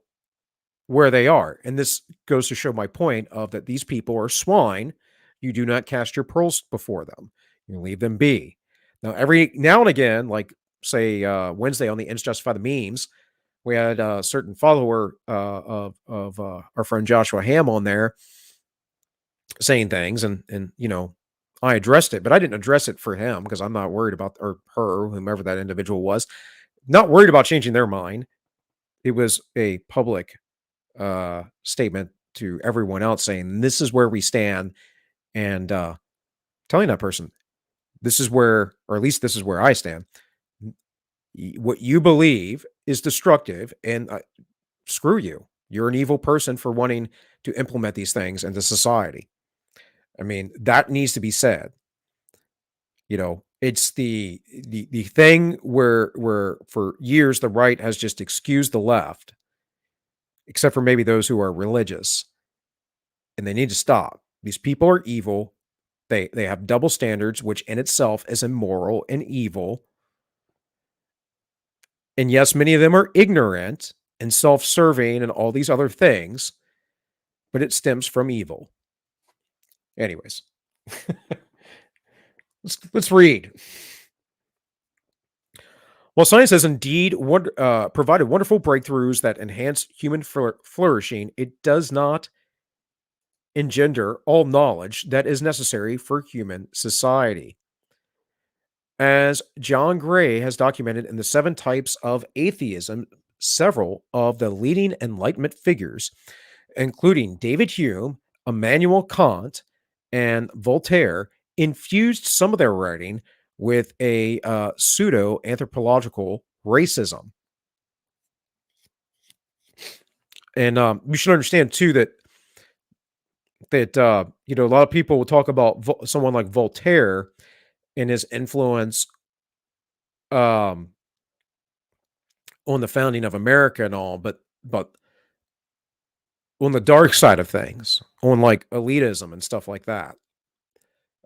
where they are. And this goes to show my point of that these people are swine. You do not cast your pearls before them. You leave them be. Now, every now and again, like say, Wednesday on the Ends Justify the Memes, we had a certain follower of our friend Joshua Ham on there saying things, and I addressed it, but I didn't address it for him because I'm not worried about, or her, whomever that individual was, not worried about changing their mind. It was a public statement to everyone else saying this is where we stand, and telling that person this is where, or at least this is where I stand. What you believe is destructive, and screw you. You're an evil person for wanting to implement these things into society. I mean, that needs to be said. It's the thing where for years the right has just excused the left, except for maybe those who are religious, and they need to stop. These people are evil. They have double standards, which in itself is immoral and evil. And yes, many of them are ignorant and self-serving and all these other things, but it stems from evil. Anyways, let's read. While science has indeed provided wonderful breakthroughs that enhance human flourishing, it does not engender all knowledge that is necessary for human society. As John Gray has documented in The Seven Types of Atheism, several of the leading Enlightenment figures, including David Hume, Immanuel Kant, and Voltaire, infused some of their writing with a pseudo-anthropological racism. And we should understand, too, that a lot of people will talk about someone like Voltaire and his influence on the founding of America and all, but on the dark side of things, on like elitism and stuff like that.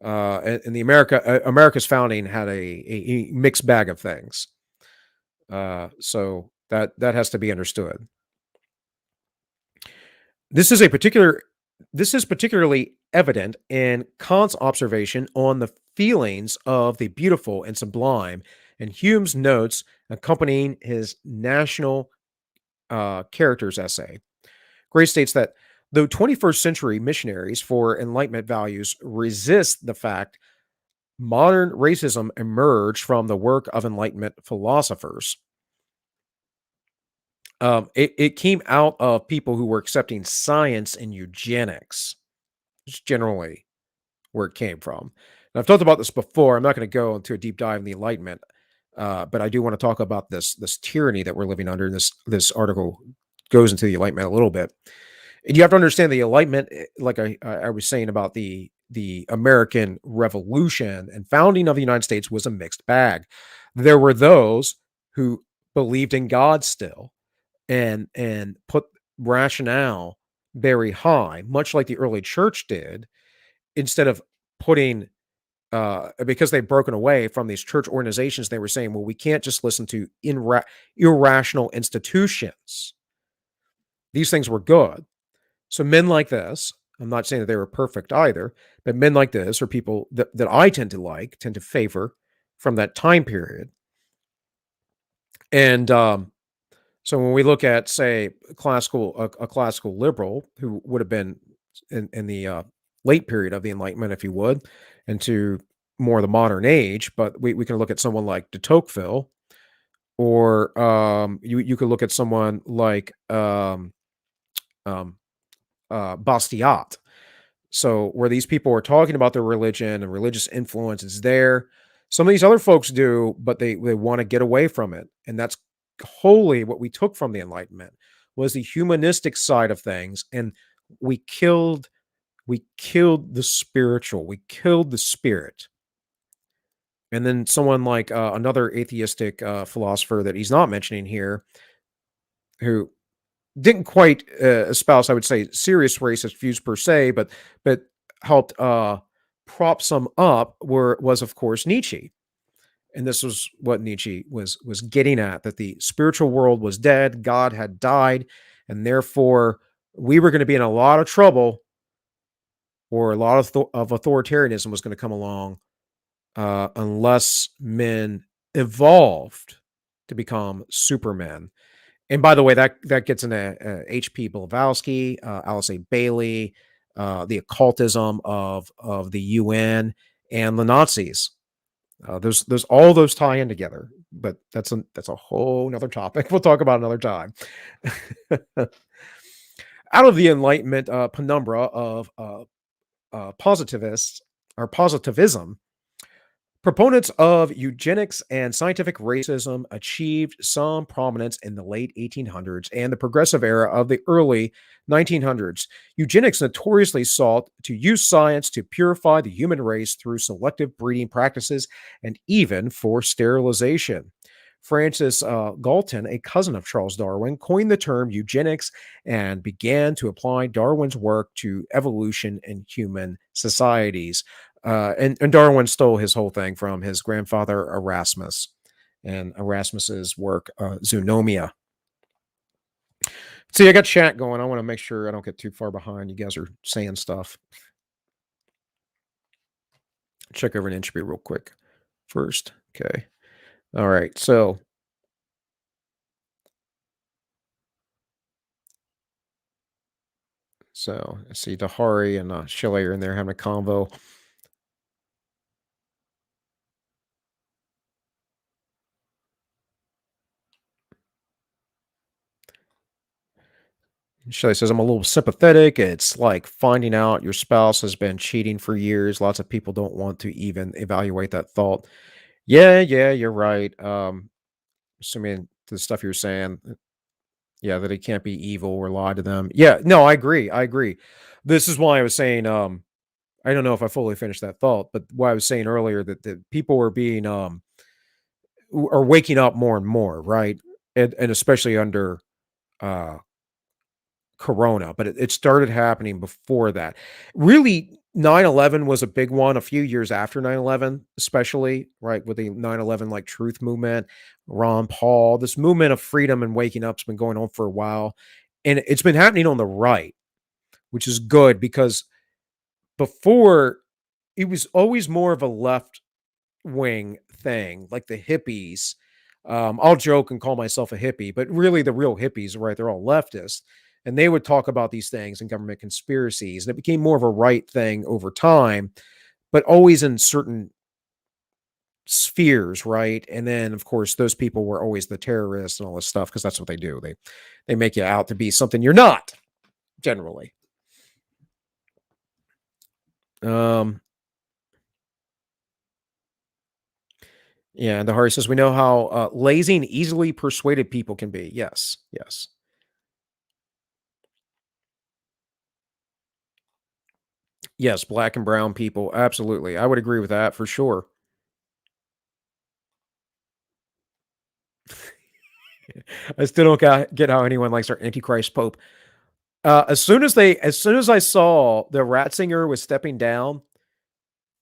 And the America's founding had a mixed bag of things. So that has to be understood. This is particularly evident in Kant's observation on the feelings of the beautiful and sublime, and Hume's notes accompanying his national characters essay. Gray states that though 21st century missionaries for Enlightenment values resist the fact modern racism emerged from the work of Enlightenment philosophers, it came out of people who were accepting science and eugenics. Just generally where it came from. And I've talked about this before. I'm not going to go into a deep dive in the Enlightenment, but I do want to talk about this tyranny that we're living under. And this article goes into the Enlightenment a little bit. And you have to understand the Enlightenment, like I was saying about the American Revolution and founding of the United States, was a mixed bag. There were those who believed in God still and put rationale very high, much like the early church did, instead of putting because they've broken away from these church organizations. They were saying, well, we can't just listen to irrational institutions. These things were good. So men like this, I'm not saying that they were perfect either, but men like this are people that I tend to favor from that time period. And so when we look at, say, a classical liberal who would have been in the late period of the Enlightenment, if you would, into more of the modern age, but we can look at someone like de Tocqueville, or you could look at someone like Bastiat. So where these people are talking about their religion and religious influence is there. Some of these other folks do, but they want to get away from it. And that's wholly what we took from the Enlightenment, was the humanistic side of things. And we killed the spiritual. We killed the spirit. And then someone like another atheistic philosopher that he's not mentioning here, who didn't quite espouse, I would say, serious racist views per se, but helped prop some up, was of course Nietzsche. And this was what Nietzsche was getting at, that the spiritual world was dead, God had died, and therefore we were going to be in a lot of trouble, or a lot of authoritarianism was going to come along unless men evolved to become supermen. And by the way, that gets into H.P. Blavatsky, Alice A. Bailey, the occultism of the UN and the Nazis. Those all those tie in together, but that's a whole nother topic. We'll talk about another time. Out of the Enlightenment penumbra of positivists or positivism, proponents of eugenics and scientific racism achieved some prominence in the late 1800s and the progressive era of the early 1900s. Eugenics notoriously sought to use science to purify the human race through selective breeding practices and even for sterilization. Francis Galton, a cousin of Charles Darwin, coined the term eugenics and began to apply Darwin's work to evolution in human societies. And Darwin stole his whole thing from his grandfather Erasmus and Erasmus's work, Zoonomia. See, I got chat going. I want to make sure I don't get too far behind. You guys are saying stuff. Check over an entropy real quick first. Okay. All right. So I see Dahari and Shelley are in there having a convo. Shelley says, I'm a little sympathetic. It's like finding out your spouse has been cheating for years. Lots of people don't want to even evaluate that thought. Yeah, you're right. Assuming the stuff you're saying, yeah, that it can't be evil or lie to them. Yeah, no, I agree. This is why I was saying, I don't know if I fully finished that thought, but what I was saying earlier that people are being, are waking up more and more, right? And especially under, uh, Corona, but it started happening before that. Really, 9/11 was a big one a few years after 9/11, especially, right, with the 9/11, like, truth movement, Ron Paul. This movement of freedom and waking up's been going on for a while, and it's been happening on the right, which is good because before, it was always more of a left wing thing, like the hippies. I'll joke and call myself a hippie, but really the real hippies, right? They're all leftists. And they would talk about these things and government conspiracies. And it became more of a right thing over time, but always in certain spheres, right? And then, of course, those people were always the terrorists and all this stuff because that's what they do. They make you out to be something you're not, generally. Yeah, and the Hari says, we know how lazy and easily persuaded people can be. Yes. Yes, black and brown people. Absolutely. I would agree with that for sure. I still don't get how anyone likes our Antichrist Pope. As soon as I saw the Ratzinger was stepping down,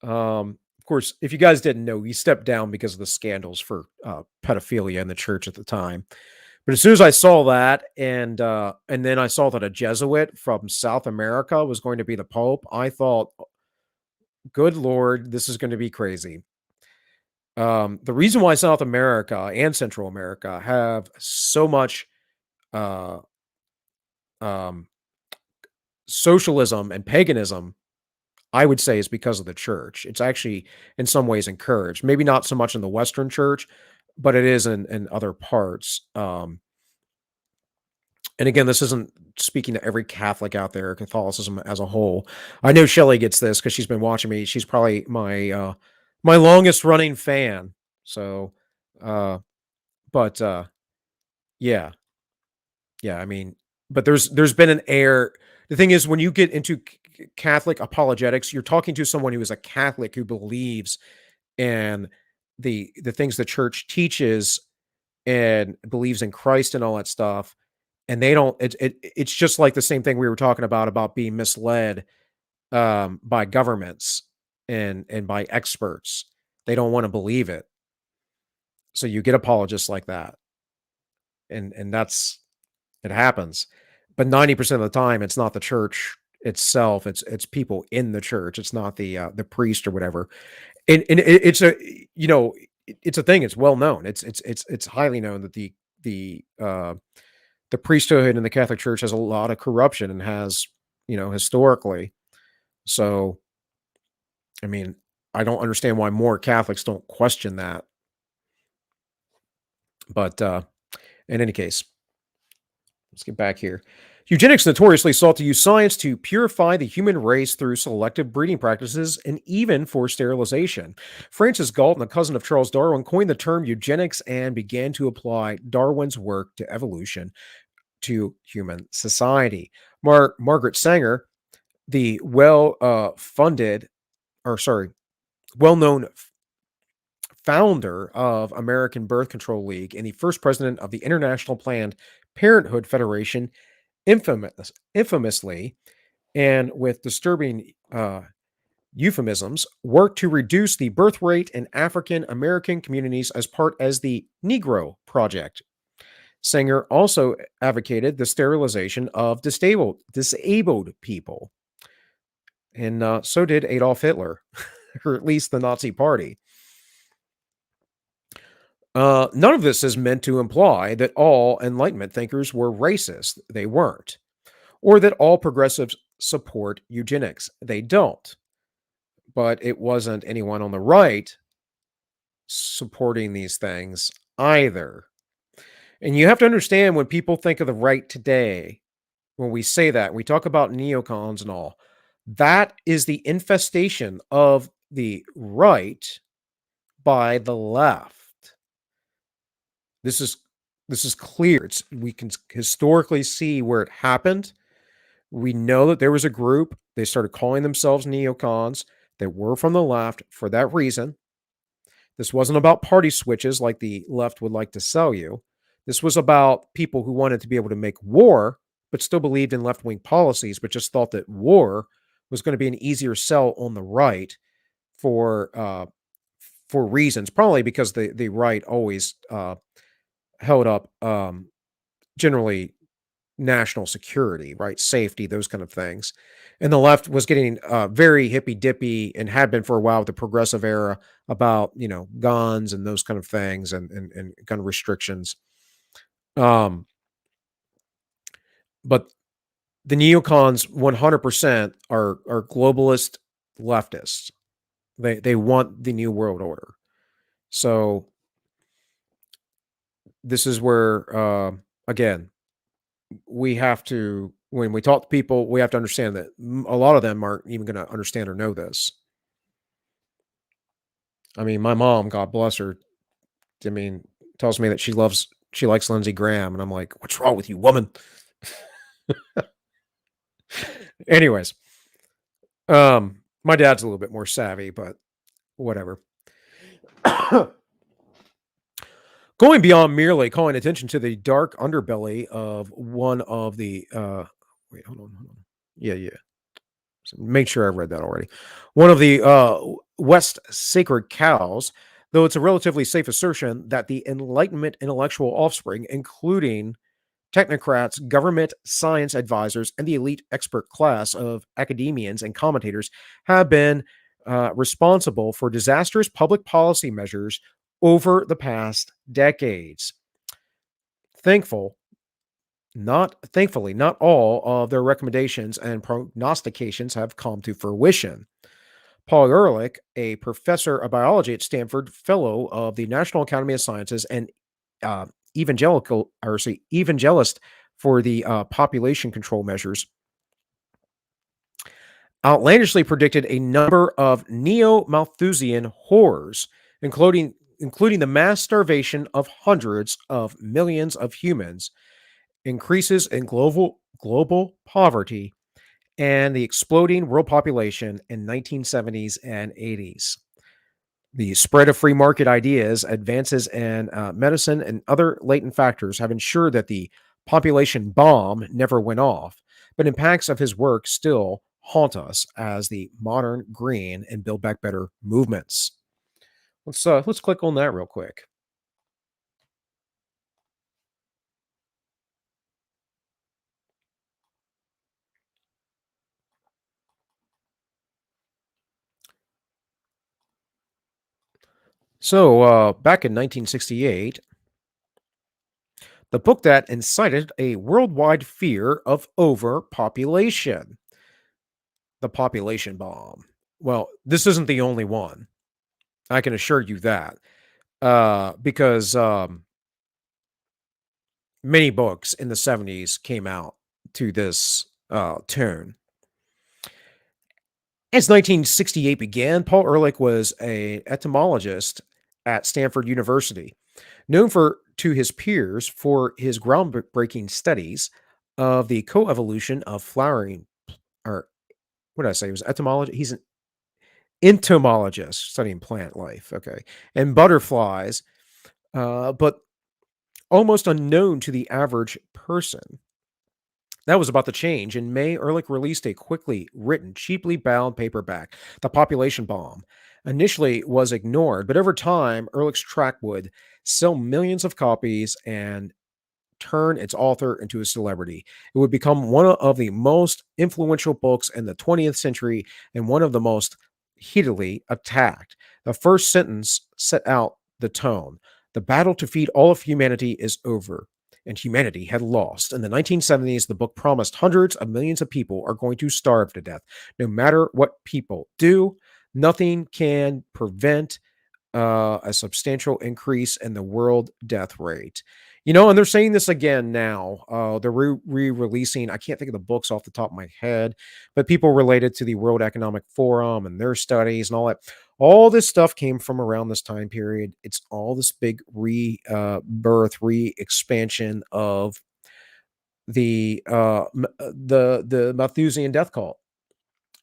of course, if you guys didn't know, he stepped down because of the scandals for pedophilia in the church at the time. But as soon as I saw that, and then I saw that a Jesuit from South America was going to be the Pope, I thought, good Lord, this is going to be crazy. The reason why South America and Central America have so much uh, um, socialism and paganism, I would say, is because of the church. It's actually in some ways encouraged, maybe not so much in the Western church, but it is in other parts. And again, this isn't speaking to every Catholic out there, Catholicism as a whole. I know Shelley gets this because she's been watching me. She's probably my longest running fan. So, but yeah, I mean, but there's been an air. The thing is, when you get into Catholic apologetics, you're talking to someone who is a Catholic who believes in the things the church teaches and believes in Christ and all that stuff. And they don't. It's just like the same thing we were talking about being misled by governments and by experts. They don't want to believe it. So you get apologists like that, and that's it happens. But 90% of the time, it's not the church itself. It's people in the church. It's not the priest or whatever. And it's a it's a thing. It's well known. It's highly known that the priesthood in the Catholic Church has a lot of corruption and has, historically. So, I mean, I don't understand why more Catholics don't question that. But in any case, let's get back here. Eugenics notoriously sought to use science to purify the human race through selective breeding practices and even for sterilization. Francis Galton, a cousin of Charles Darwin, coined the term eugenics and began to apply Darwin's work to evolution to human society. Margaret Sanger, the well-known founder of American Birth Control League and the first president of the International Planned Parenthood Federation, infamously and with disturbing euphemisms, worked to reduce the birth rate in African American communities as the Negro Project. Sanger also advocated the sterilization of disabled people, and so did Adolf Hitler, or at least the Nazi Party. None of this is meant to imply that all Enlightenment thinkers were racist. They weren't. Or that all progressives support eugenics. They don't. But it wasn't anyone on the right supporting these things either. And you have to understand, when people think of the right today, when we say that, we talk about neocons and all, that is the infestation of the right by the left. This is clear. We can historically see where it happened. We know that there was a group, they started calling themselves neocons, that were from the left for that reason. This wasn't about party switches like the left would like to sell you. This was about people who wanted to be able to make war, but still believed in left-wing policies, but just thought that war was going to be an easier sell on the right for reasons, probably because the right always held up generally national security, right? Safety, those kind of things. And the left was getting very hippy dippy and had been for a while with the progressive era about, guns and those kind of things and gun restrictions. But the neocons 100% are globalist leftists. They want the new world order. So this is where, again, we have to, when we talk to people, we have to understand that a lot of them aren't even going to understand or know this. I mean, my mom, God bless her, tells me that she likes Lindsey Graham, and I'm like, what's wrong with you, woman? Anyways, my dad's a little bit more savvy, but whatever. Going beyond merely calling attention to the dark underbelly of one of the wait, hold on. Yeah. So make sure I've read that already. One of the West sacred cows, though it's a relatively safe assertion that the Enlightenment intellectual offspring, including technocrats, government science advisors, and the elite expert class of academians and commentators, have been responsible for disastrous public policy measures over the past decades. Thankfully, not all of their recommendations and prognostications have come to fruition. Paul Ehrlich, a professor of biology at Stanford, fellow of the National Academy of Sciences, and evangelist for the population control measures, outlandishly predicted a number of neo-Malthusian horrors, including the mass starvation of hundreds of millions of humans, increases in global poverty, and the exploding world population in 1970s and 80s. The spread of free market ideas, advances in medicine, and other latent factors have ensured that the population bomb never went off, but impacts of his work still haunt us as the modern green and Build Back Better movements. Let's click on that real quick. So, back in 1968, the book that incited a worldwide fear of overpopulation, the population bomb. Well, this isn't the only one. I can assure you that, because many books in the 70s came out to this tune. As 1968 began, Paul Ehrlich was an etymologist at Stanford University, known to his peers for his groundbreaking studies of the coevolution of flowering, or what did I say? It was etymology. He's an entomologist studying plant life. Okay, and butterflies, but almost unknown to the average person. That was about to change. In May, Ehrlich released a quickly written, cheaply bound paperback, The Population Bomb. Initially was ignored, but over time, Ehrlich's track would sell millions of copies and turn its author into a celebrity. It would become one of the most influential books in the 20th century and one of the most heatedly attacked. The first sentence set out the tone. The battle to feed all of humanity is over, and humanity had lost. In the 1970s, the book promised hundreds of millions of people are going to starve to death. No matter what people do, nothing can prevent a substantial increase in the world death rate. And they're saying this again now. They're re-releasing. I can't think of the books off the top of my head, but people related to the World Economic Forum and their studies and all that. All this stuff came from around this time period. It's all this big re-expansion of the Malthusian death cult.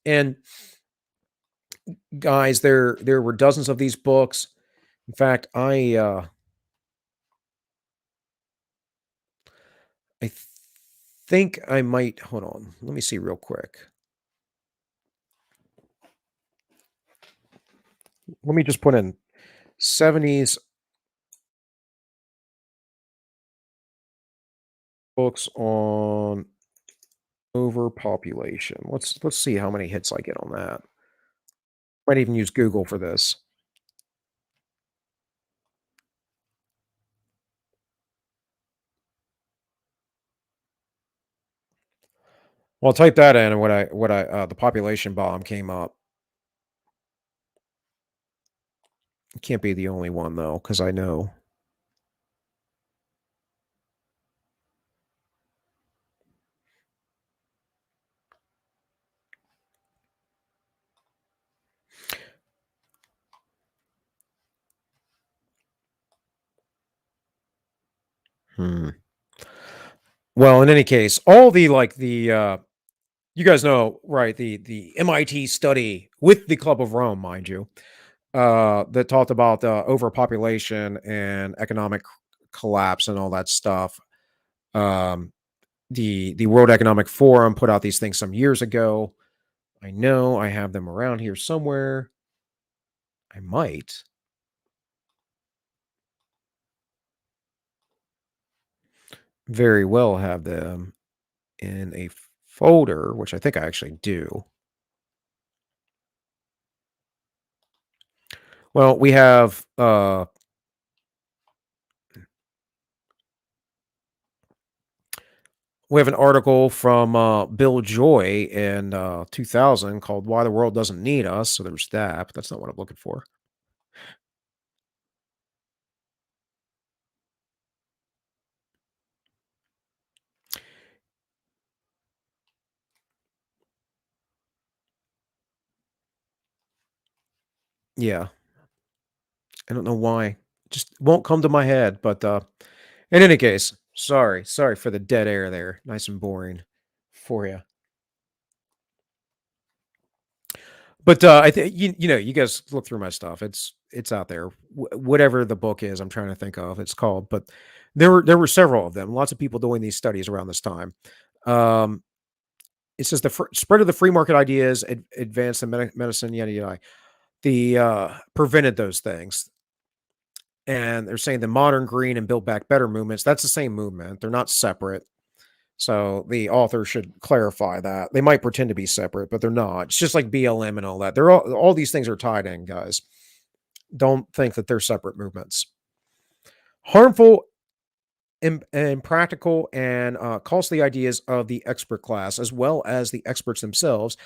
And guys, there were dozens of these books. In fact, I think I might hold on. Let me see real quick. Let me just put in 70s books on overpopulation. Let's see how many hits I get on that. Might even use Google for this. Well, I'll type that in, and the population bomb came up. It can't be the only one though, because I know. Hmm. Well, in any case, all the you guys know, right? The MIT study with the Club of Rome, mind you, that talked about overpopulation and economic collapse and all that stuff. Um, the World Economic Forum put out these things some years ago. I know I have them around here somewhere. I might. Very well have them in a folder, which I think I actually do. Well, we have an article from Bill Joy in 2000 called "Why the World Doesn't Need Us." So there's that, but that's not what I'm looking for. Yeah, I don't know why. Just won't come to my head. But in any case, sorry for the dead air there. Nice and boring for you. But I think you guys look through my stuff. It's out there. Whatever the book is, I'm trying to think of. It's called. But there were several of them. Lots of people doing these studies around this time. Um, it says the spread of the free market ideas, advanced in medicine, yada yada. The prevented those things, and they're saying the modern green and build back better movements. That's the same movement. They're not separate. So the author should clarify that. They might pretend to be separate, but they're not. It's just like BLM and all that. They're all these things are tied in, guys. Don't think that they're separate movements. Harmful, impractical, and costly ideas of the expert class, as well as the experts themselves,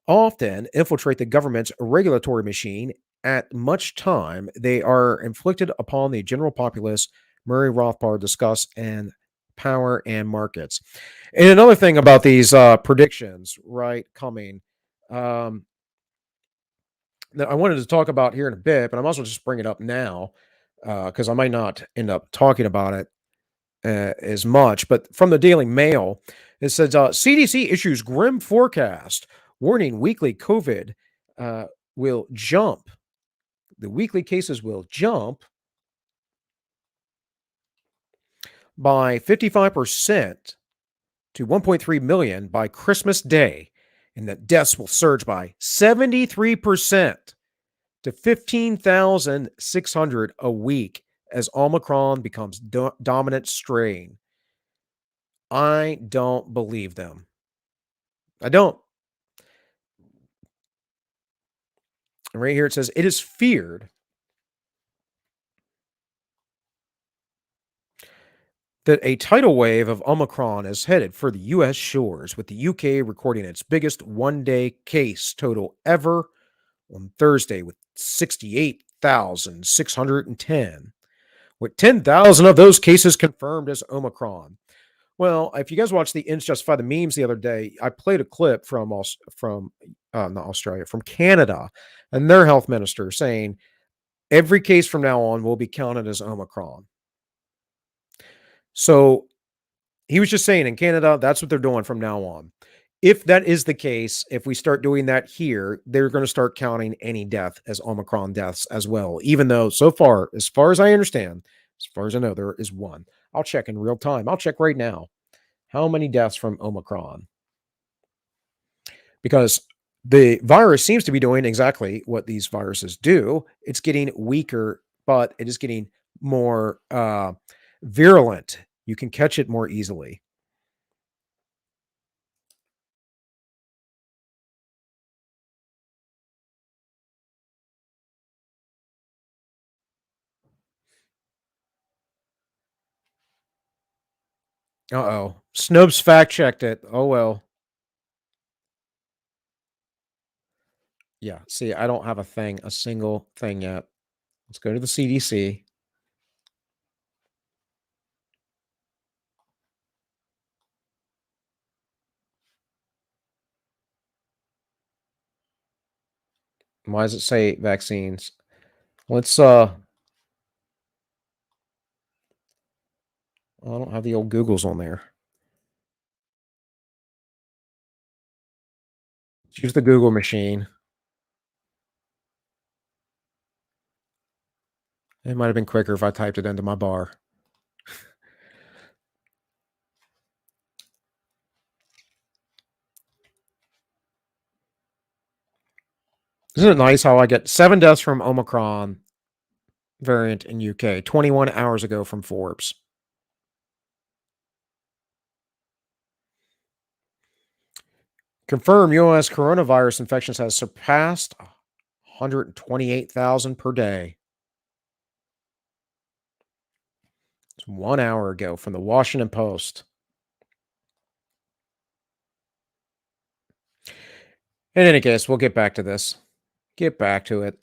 often infiltrate the government's regulatory machine. At much time, they are inflicted upon the general populace. Murray Rothbard discuss and power and markets. And another thing about these predictions, right, coming, um, that I wanted to talk about here in a bit, but I'm also just bring it up now because I might not end up talking about it as much. But from the Daily Mail, it says CDC issues grim forecast warning weekly COVID will jump. The weekly cases will jump by 55% to 1.3 million by Christmas Day, and that deaths will surge by 73% to 15,600 a week as Omicron becomes dominant strain. I don't believe them. I don't. Right here it says it is feared that a tidal wave of Omicron is headed for the U.S. shores, with the U.K. recording its biggest one-day case total ever on Thursday with 68,610, with 10,000 of those cases confirmed as Omicron. Well, if you guys watched the Ends Justify the Memes the other day, I played a clip from not Australia, from Canada, and their health minister saying every case from now on will be counted as Omicron. So he was just saying in Canada, that's what they're doing from now on. If that is the case, if we start doing that here, they're going to start counting any death as Omicron deaths as well, even though so far as I understand, as far as I know, there is one. I'll check in real time. I'll check right now. How many deaths from Omicron? Because the virus seems to be doing exactly what these viruses do. It's getting weaker, but it is getting more virulent. You can catch it more easily. Uh-oh. Snopes fact checked it. Oh, well. Yeah. See, I don't have a single thing yet. Let's go to the CDC. Why does it say vaccines? Let's I don't have the old Googles on there. Let's use the Google machine. It might have been quicker if I typed it into my bar. Isn't it nice how I get 7 deaths from Omicron variant in UK 21 hours ago from Forbes? Confirmed U.S. coronavirus infections has surpassed 128,000 per day. It's 1 hour ago from the Washington Post. In any case, we'll get back to this. Get back to it.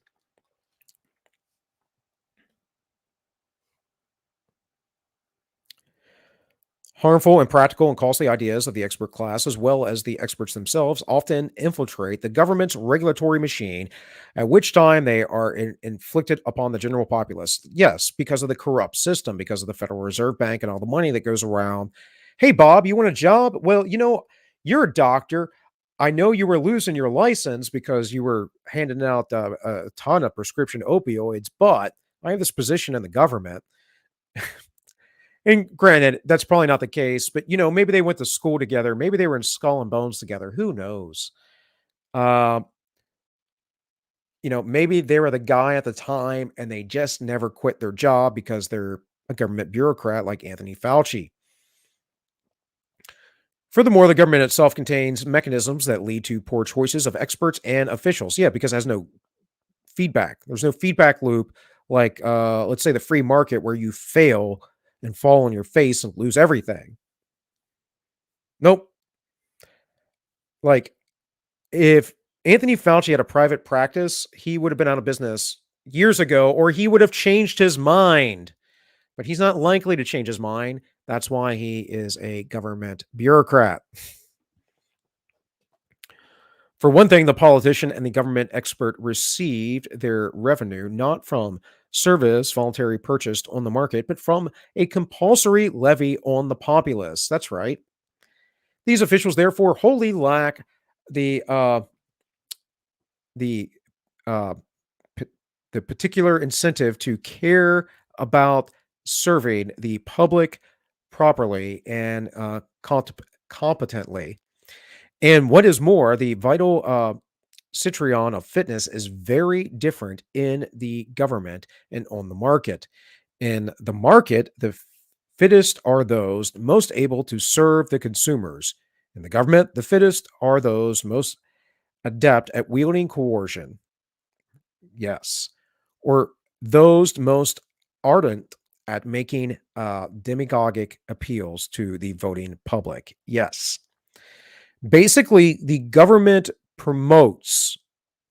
Harmful, impractical, and costly ideas of the expert class, as well as the experts themselves, often infiltrate the government's regulatory machine, at which time they are inflicted upon the general populace. Yes, because of the corrupt system, because of the Federal Reserve Bank and all the money that goes around. Hey, Bob, you want a job? Well, you're a doctor. I know you were losing your license because you were handing out a ton of prescription opioids, but I have this position in the government. And granted, that's probably not the case, but maybe they went to school together. Maybe they were in Skull and Bones together. Who knows? Uh, maybe they were the guy at the time and they just never quit their job because they're a government bureaucrat like Anthony Fauci. Furthermore, the government itself contains mechanisms that lead to poor choices of experts and officials. Yeah, because it has no feedback. There's no feedback loop like, let's say, the free market where you fail and fall on your face and lose everything. Nope. Like, if Anthony Fauci had a private practice, he would have been out of business years ago, or he would have changed his mind. But he's not likely to change his mind. That's why he is a government bureaucrat. For one thing, the politician and the government expert received their revenue not from service voluntarily purchased on the market, but from a compulsory levy on the populace. That's right. These officials therefore wholly lack the the uh, the particular incentive to care about serving the public properly and competently. And what is more, the vital citrion of fitness is very different in the government and on the market. In the market, the fittest are those most able to serve the consumers. In the government, the fittest are those most adept at wielding coercion. Yes. Or those most ardent at making demagogic appeals to the voting public. Yes. Basically, the government promotes,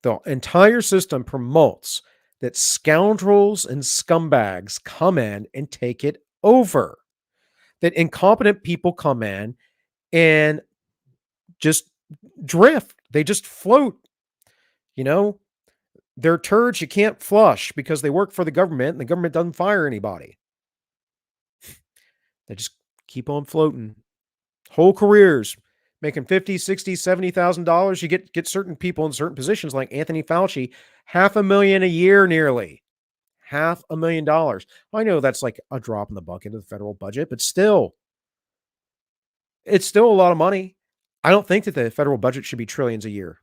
the entire system promotes that scoundrels and scumbags come in and take it over. That incompetent people come in and just drift. They just float. You know, they're turds you can't flush because they work for the government and the government doesn't fire anybody. They just keep on floating. Whole careers making $50,000, $60,000, $70,000. You get certain people in certain positions like Anthony Fauci, $500,000 a year nearly. $500,000. I know that's like a drop in the bucket of the federal budget, but still, it's still a lot of money. I don't think that the federal budget should be trillions a year.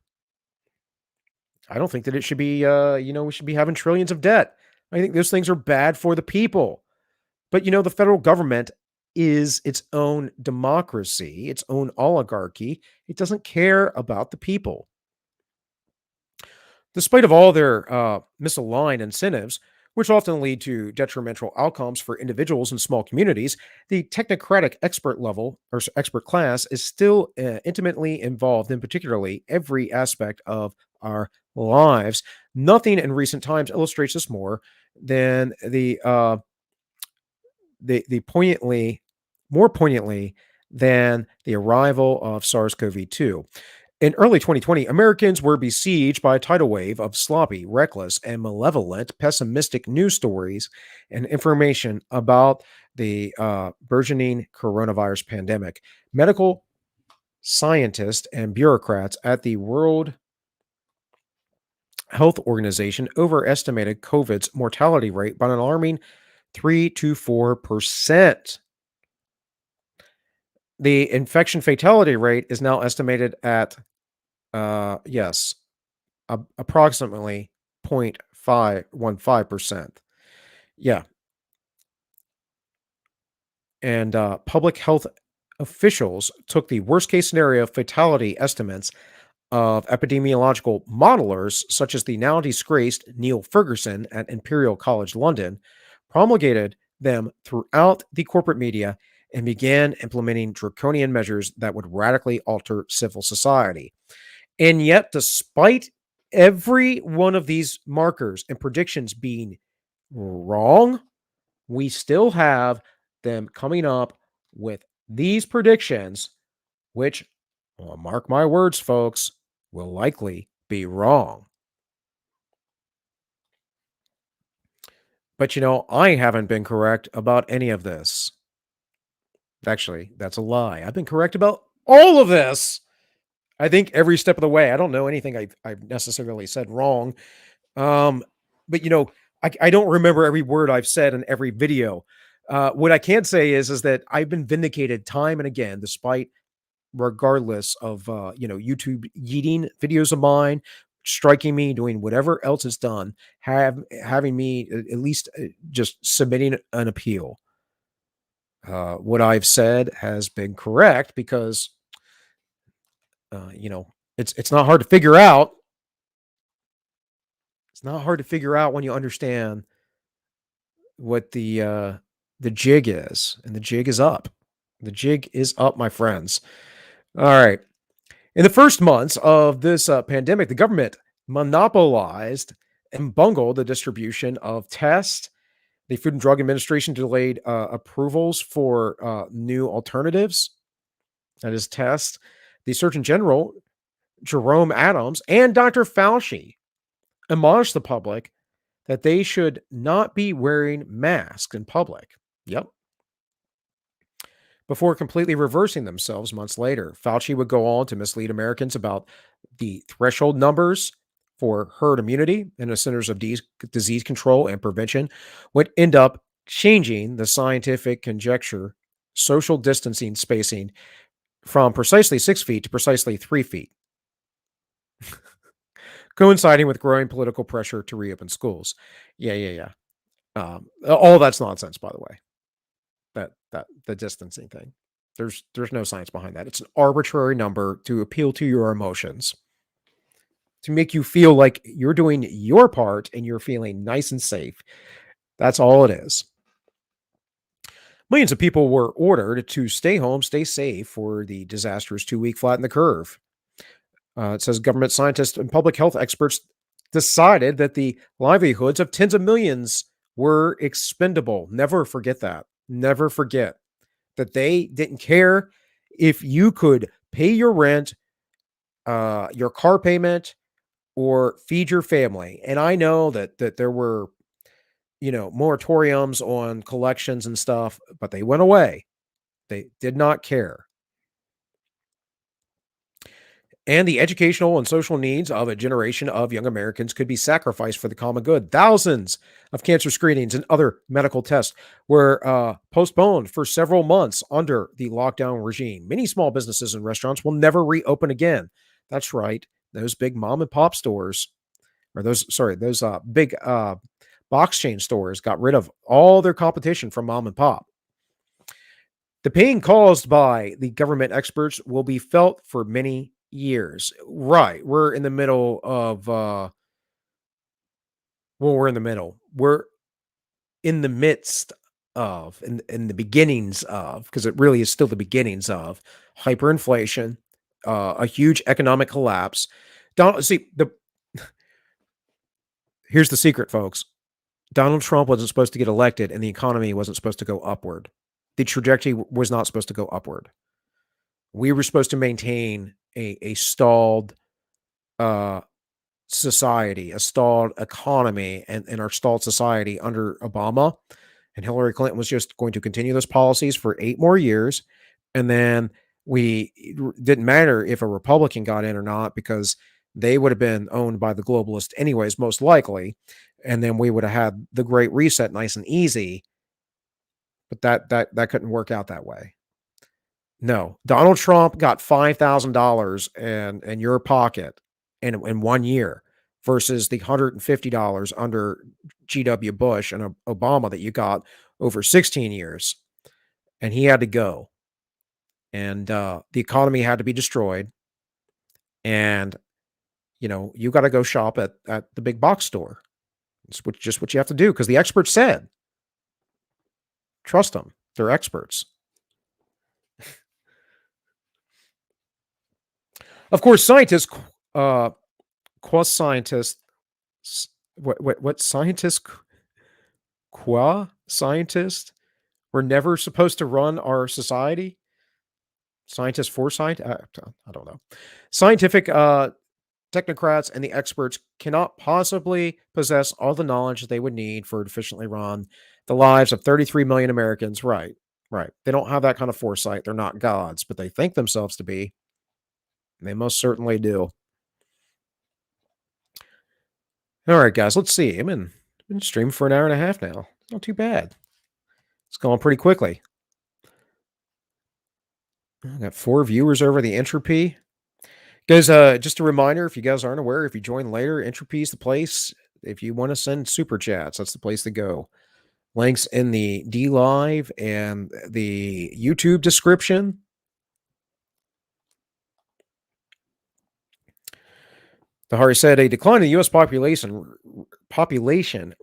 I don't think that it should be, we should be having trillions of debt. I think those things are bad for the people. But, the federal government is its own democracy, its own oligarchy. It doesn't care about the people. Despite of all their misaligned incentives, which often lead to detrimental outcomes for individuals and small communities, the technocratic expert level or expert class is still intimately involved in particularly every aspect of our lives. Nothing in recent times illustrates this more than the more poignantly than the arrival of SARS-CoV-2. In early 2020, Americans were besieged by a tidal wave of sloppy, reckless, and malevolent, pessimistic news stories and information about the burgeoning coronavirus pandemic. Medical scientists and bureaucrats at the World Health Organization overestimated COVID's mortality rate by an alarming 3 to 4%. The infection fatality rate is now estimated at approximately 0.515%. Yeah. And public health officials took the worst case scenario fatality estimates of epidemiological modelers, such as the now disgraced Neil Ferguson at Imperial College London, promulgated them throughout the corporate media and began implementing draconian measures that would radically alter civil society. And yet, despite every one of these markers and predictions being wrong, we still have them coming up with these predictions, which, well, mark my words, folks, will likely be wrong. But I haven't been correct about any of this. Actually, that's a lie. I've been correct about all of this. I think every step of the way. I don't know anything I've necessarily said wrong. But I don't remember every word I've said in every video. What I can say is that I've been vindicated time and again, regardless of YouTube yeeting videos of mine, striking me, doing whatever else it's done, having me at least just submitting an appeal. What I've said has been correct because it's not hard to figure out. It's not hard to figure out when you understand what the jig is, and the jig is up. The jig is up, my friends. All right. In the first months of this pandemic, the government monopolized and bungled the distribution of tests. The Food and Drug Administration delayed approvals for new alternatives, that is, tests. The Surgeon General, Jerome Adams, and Dr. Fauci admonished the public that they should not be wearing masks in public. Yep. Before completely reversing themselves months later, Fauci would go on to mislead Americans about the threshold numbers for herd immunity, and the Centers of Disease Control and Prevention would end up changing the scientific conjecture, social distancing spacing, from precisely 6 feet to precisely 3 feet, coinciding with growing political pressure to reopen schools. Yeah. All that's nonsense, by the way. That the distancing thing. There's no science behind that. It's an arbitrary number to appeal to your emotions, to make you feel like you're doing your part and you're feeling nice and safe. That's all it is. Millions of people were ordered to stay home, stay safe for the disastrous 2-week flatten the curve. It says government scientists and public health experts decided that the livelihoods of tens of millions were expendable. Never forget that. Never forget that they didn't care if you could pay your rent, your car payment, or feed your family. And I know that there were, moratoriums on collections and stuff, but they went away. They did not care. And the educational and social needs of a generation of young Americans could be sacrificed for the common good. Thousands of cancer screenings and other medical tests were postponed for several months under the lockdown regime. Many small businesses and restaurants will never reopen again. That's right. Those big mom and pop stores, or those big box chain stores, got rid of all their competition from mom and pop. The pain caused by the government experts will be felt for many years. Right. We're in the middle of we're in the middle. We're in the midst of, in the beginnings of, because it really is still the beginnings of hyperinflation, a huge economic collapse. Here's the secret, folks. Donald Trump wasn't supposed to get elected, and the economy wasn't supposed to go upward. The trajectory was not supposed to go upward. We were supposed to maintain a stalled society, a stalled economy, and our stalled society under Obama. And Hillary Clinton was just going to continue those policies for 8 more years. And then it didn't matter if a Republican got in or not, because they would have been owned by the globalists anyways, most likely. And then we would have had the Great Reset nice and easy. But that couldn't work out that way. No, Donald Trump got $5,000 in your pocket in 1 year versus the $150 under G.W. Bush and Obama that you got over 16 years. And he had to go. And the economy had to be destroyed. And, you got to go shop at the big box store. It's just what you have to do, because the experts said. Trust them. They're experts. Of course, scientists, what scientists, scientists were never supposed to run our society. Scientists for science, I don't know. Scientific technocrats and the experts cannot possibly possess all the knowledge they would need for efficiently run the lives of 33 million Americans. Right. They don't have that kind of foresight. They're not gods, but they think themselves to be. They most certainly do. All right, guys, let's see. I've been streaming for an hour and a half now. Not too bad. It's going pretty quickly. I got 4 viewers over the Entropy. Guys, just a reminder, if you guys aren't aware, if you join later, Entropy is the place. If you want to send super chats, that's the place to go. Links in the DLive and the YouTube description. The Hari said a decline in the U.S. population population,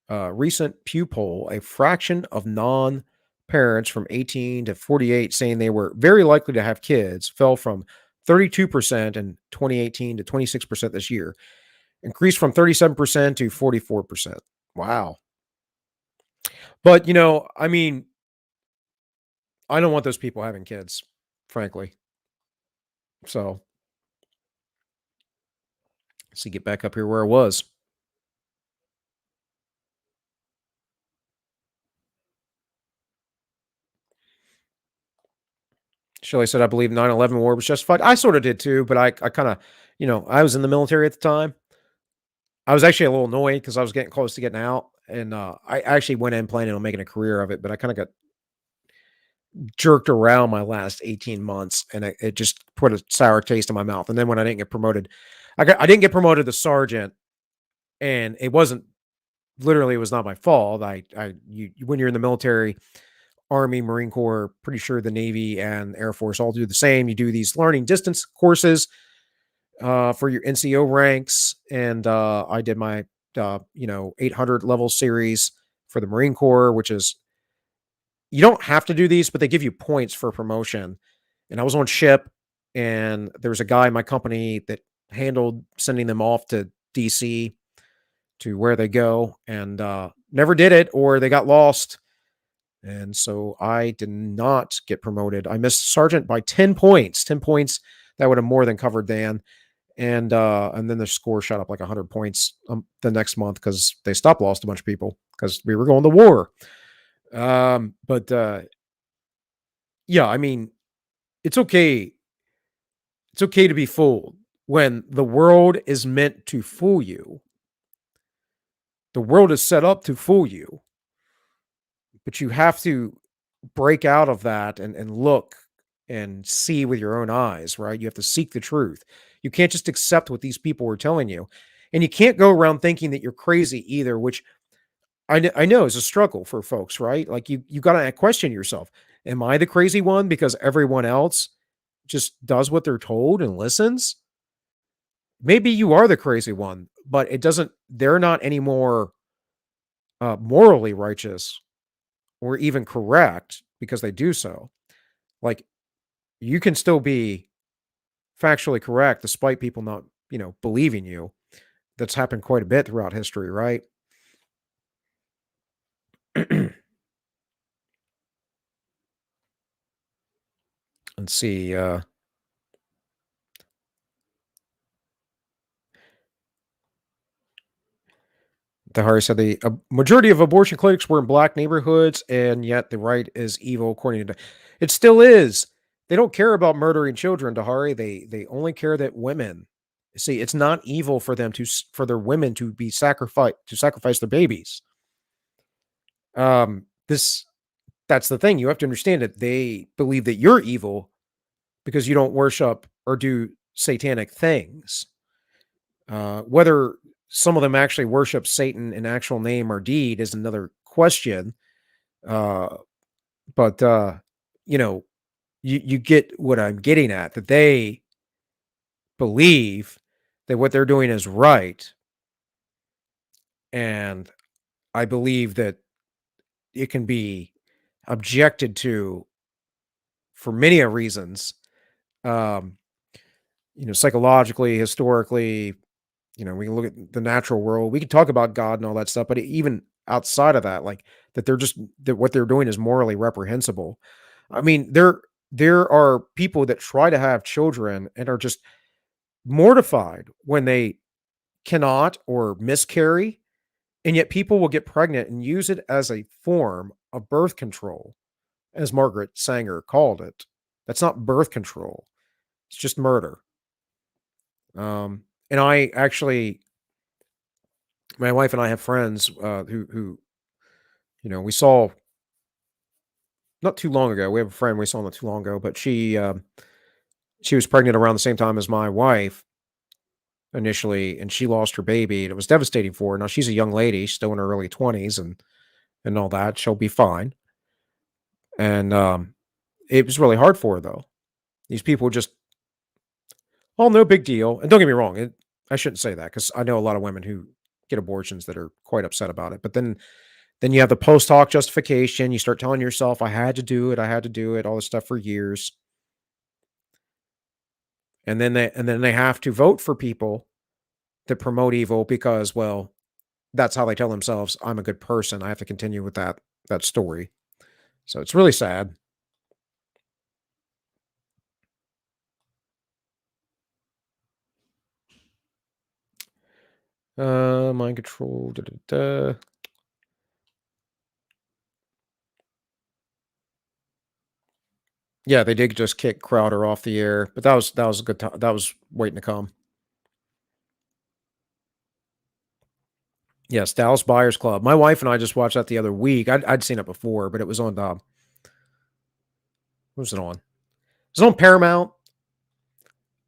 recent Pew poll, a fraction of non-parents from 18 to 48 saying they were very likely to have kids fell from 32% in 2018 to 26% this year, increased from 37% to 44%. Wow. But, I mean, I don't want those people having kids, frankly. So, let's see, get back up here where I was. Shelley said, I believe 9/11 war was justified. I sort of did too, but I kind of, I was in the military at the time. I was actually a little annoyed because I was getting close to getting out. And I actually went in planning on making a career of it, but I kind of got jerked around my last 18 months and it just put a sour taste in my mouth. And then when I didn't get promoted, I didn't get promoted to sergeant, and it wasn't literally, it was not my fault. When you're in the military, Army, Marine Corps, pretty sure the Navy and Air Force all do the same. You do these learning distance courses for your NCO ranks, and I did my 800 level series for the Marine Corps, which is, you don't have to do these, but they give you points for promotion. And I was on ship, and there was a guy in my company that handled sending them off to DC to where they go, and never did it, or they got lost. And so I did not get promoted. I missed sergeant by 10 points. 10 points, that would have more than covered Dan. And then the score shot up like 100 points the next month because they stopped lost a bunch of people because we were going to war. But yeah, I mean, it's okay. It's okay to be fooled when the world is meant to fool you. The world is set up to fool you, but you have to break out of that and look and see with your own eyes, right? You have to seek the truth. You can't just accept what these people are telling you. And you can't go around thinking that you're crazy either, which I know is a struggle for folks, right? Like you got to question yourself. Am I the crazy one because everyone else just does what they're told and listens? Maybe you are the crazy one, but they're not any more morally righteous or even correct because they do so. Like, you can still be factually correct despite people not, believing you. That's happened quite a bit throughout history, right? Let's see. Tahari said a majority of abortion clinics were in black neighborhoods, and yet the right is evil, according to. It still is. They don't care about murdering children, Tahari. They only care that women. See, it's not evil for them for their women to be sacrifice their babies. That's the thing. You have to understand that they believe that you're evil because you don't worship or do satanic things. Whether some of them actually worship Satan in actual name or deed is another question. But you get what I'm getting at, that they believe that what they're doing is right. And I believe that it can be objected to for many reasons, psychologically, historically. We can look at the natural world. We can talk about God and all that stuff, but even outside of that, like that what they're doing is morally reprehensible. I mean, there are people that try to have children and are just mortified when they cannot or miscarry, and yet people will get pregnant and use it as a form of birth control, as Margaret Sanger called it. That's not birth control. It's just murder. And I actually, my wife and I have friends who we saw not too long ago. We have a friend we saw not too long ago, but she was pregnant around the same time as my wife initially, and she lost her baby, and it was devastating for her. Now she's a young lady, she's still in her early 20s, and all that. She'll be fine. And it was really hard for her though. These people just, oh, no big deal. And don't get me wrong, I shouldn't say that because I know a lot of women who get abortions that are quite upset about it. But then you have the post hoc justification. You start telling yourself, I had to do it, I had to do it, all this stuff for years. And then they have to vote for people that promote evil because, well, that's how they tell themselves, I'm a good person. I have to continue with that story. So it's really sad. Mind control. Da, da, da. Yeah, they did just kick Crowder off the air, but that was a good time. That was waiting to come. Yes, Dallas Buyers Club. My wife and I just watched that the other week. I'd seen it before, but it was on what was it on? It was on Paramount.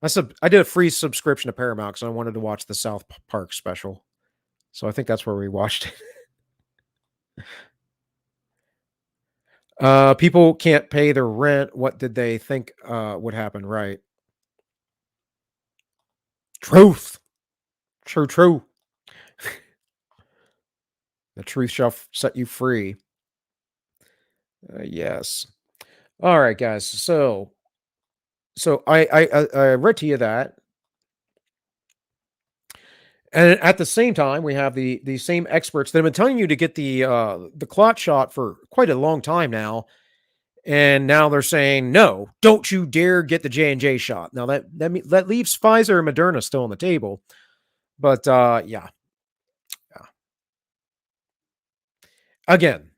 I did a free subscription to Paramount because I wanted to watch the South Park special. So I think that's where we watched it. People can't pay their rent. What did they think would happen? Right. Truth. True, true. The truth shall set you free. Yes. All right, guys. So I read to you that, and at the same time, we have the same experts that have been telling you to get the clot shot for quite a long time now, and now they're saying no, don't you dare get the J&J shot. Now that leaves Pfizer and Moderna still on the table, but yeah. Again,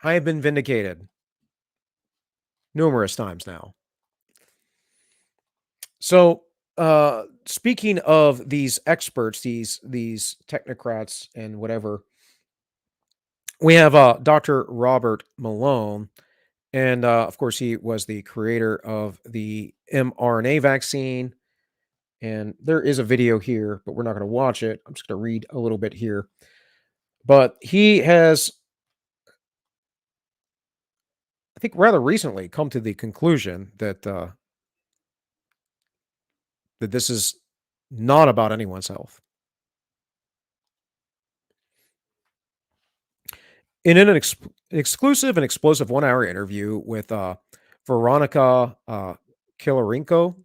I have been vindicated numerous times now. So, speaking of these experts, these technocrats and whatever, we have Dr. Robert Malone, and of course, he was the creator of the mRNA vaccine. And there is a video here, but we're not going to watch it. I'm just going to read a little bit here. But he has, I think, rather recently come to the conclusion that that this is not about anyone's health. In an exclusive and explosive 1-hour interview with Veronica Kilarenko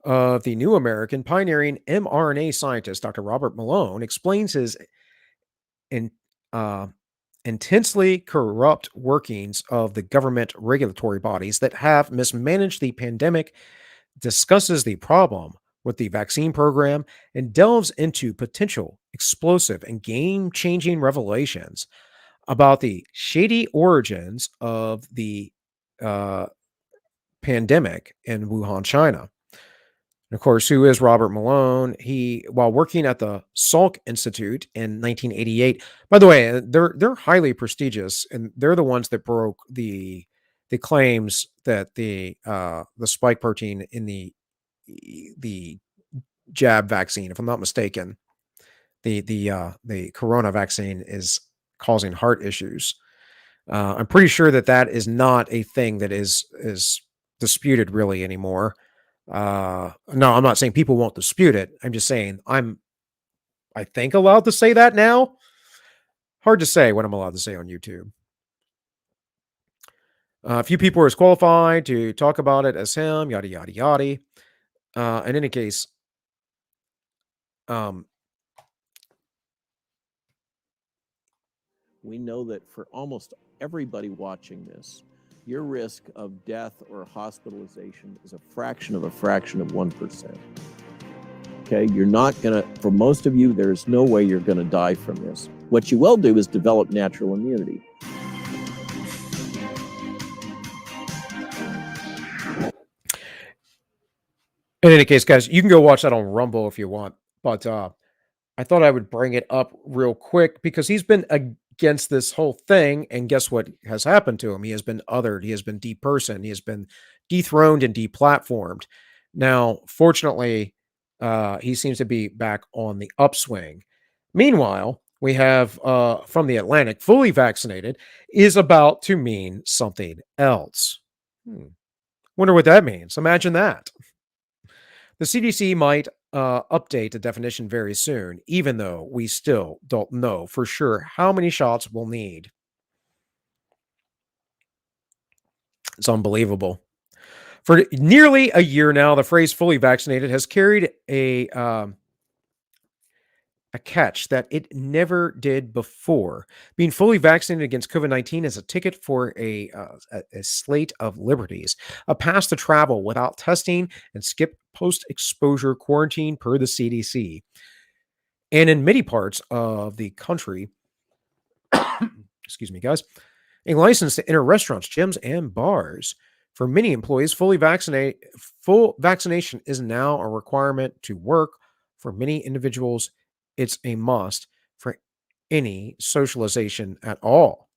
of the New American, pioneering mRNA scientist Dr. Robert Malone explains his in, uh, intensely corrupt workings of the government regulatory bodies that have mismanaged the pandemic, discusses the problem with the vaccine program, and delves into potential explosive and game-changing revelations about the shady origins of the uh, pandemic in Wuhan, China. And of course, who is Robert Malone? He, while working at the Salk Institute in 1988, by the way, they're highly prestigious, and they're the ones that broke the claims that the spike protein in the jab vaccine, if I'm not mistaken, the corona vaccine is causing heart issues. I'm pretty sure that is not a thing that is disputed really anymore. No, I'm not saying people won't dispute it. I'm just saying I think allowed to say that now. Hard to say what I'm allowed to say on YouTube. A few people are as qualified to talk about it as him. Yada yada yada. In any case, we know that for almost everybody watching this, your risk of death or hospitalization is a fraction of 1%. Okay, you're not gonna, for most of you, there's no way you're gonna die from this. What you will do is develop natural immunity. in any case, guys, you can go watch that on Rumble if you want. But I thought I would bring it up real quick because he's been against this whole thing. And guess what has happened to him? He has been othered. He has been depersoned. He has been dethroned and deplatformed. Now, fortunately, he seems to be back on the upswing. Meanwhile, we have from the Atlantic, fully vaccinated is about to mean something else. Wonder what that means. Imagine that. The CDC might update the definition very soon, even though we still don't know for sure how many shots we'll need. It's unbelievable. For nearly a year now, the phrase fully vaccinated has carried a catch that it never did before. Being fully vaccinated against COVID-19 is a ticket for a slate of liberties, a pass to travel without testing and skip post-exposure quarantine per the CDC. And in many parts of the country, excuse me, guys, a license to enter restaurants, gyms, and bars. For many employees, full vaccination is now a requirement to work. For many individuals, it's a must for any socialization at all.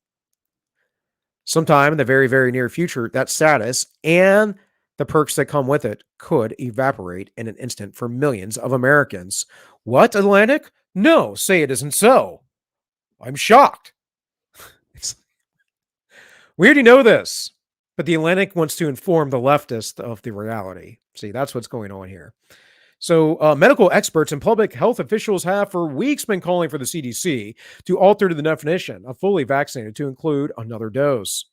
Sometime in the very, very near future, that status and the perks that come with it could evaporate in an instant for millions of Americans. What, Atlantic? No, say it isn't so. I'm shocked. We already know this, but the Atlantic wants to inform the leftist of the reality. See, that's what's going on here. So medical experts and public health officials have for weeks been calling for the CDC to alter the definition of fully vaccinated to include another dose.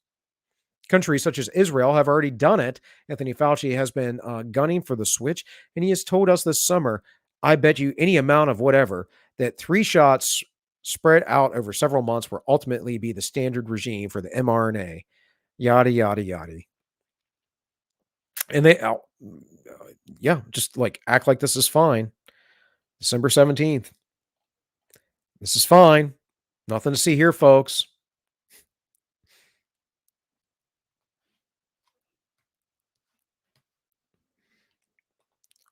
Countries such as Israel have already done it. Anthony Fauci has been gunning for the switch, and he has told us this summer, I bet you any amount of whatever, that 3 shots spread out over several months will ultimately be the standard regime for the mRNA. Yada, yada, yada. And they, just like act like this is fine. December 17th. This is fine. Nothing to see here, folks.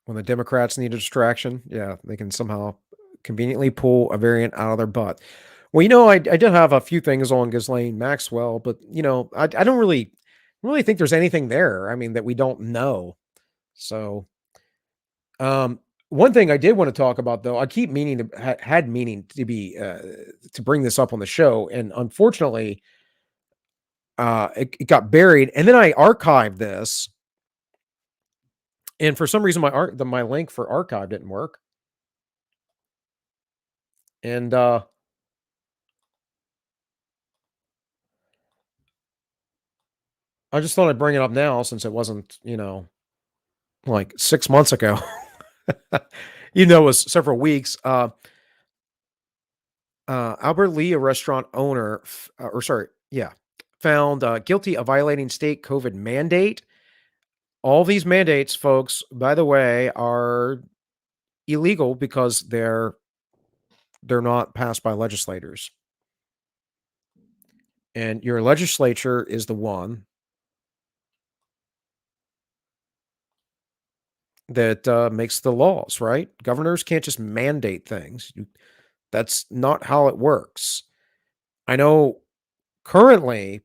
When the Democrats need a distraction, they can somehow conveniently pull a variant out of their butt. Well, I did have a few things on Ghislaine Maxwell, but, I don't really think there's anything there, that we don't know. So, one thing I did want to talk about, though, I keep had meaning to be, to bring this up on the show, and unfortunately, it got buried, and then I archived this, and for some reason, my link for archive didn't work. And, I just thought I'd bring it up now since it wasn't, like 6 months ago. It was several weeks. Albert Lee, a restaurant owner, found guilty of violating state COVID mandate. All these mandates, folks, by the way, are illegal because they're not passed by legislators. And your legislature is the one that makes the laws, right? Governors can't just mandate things. That's not how it works. I know currently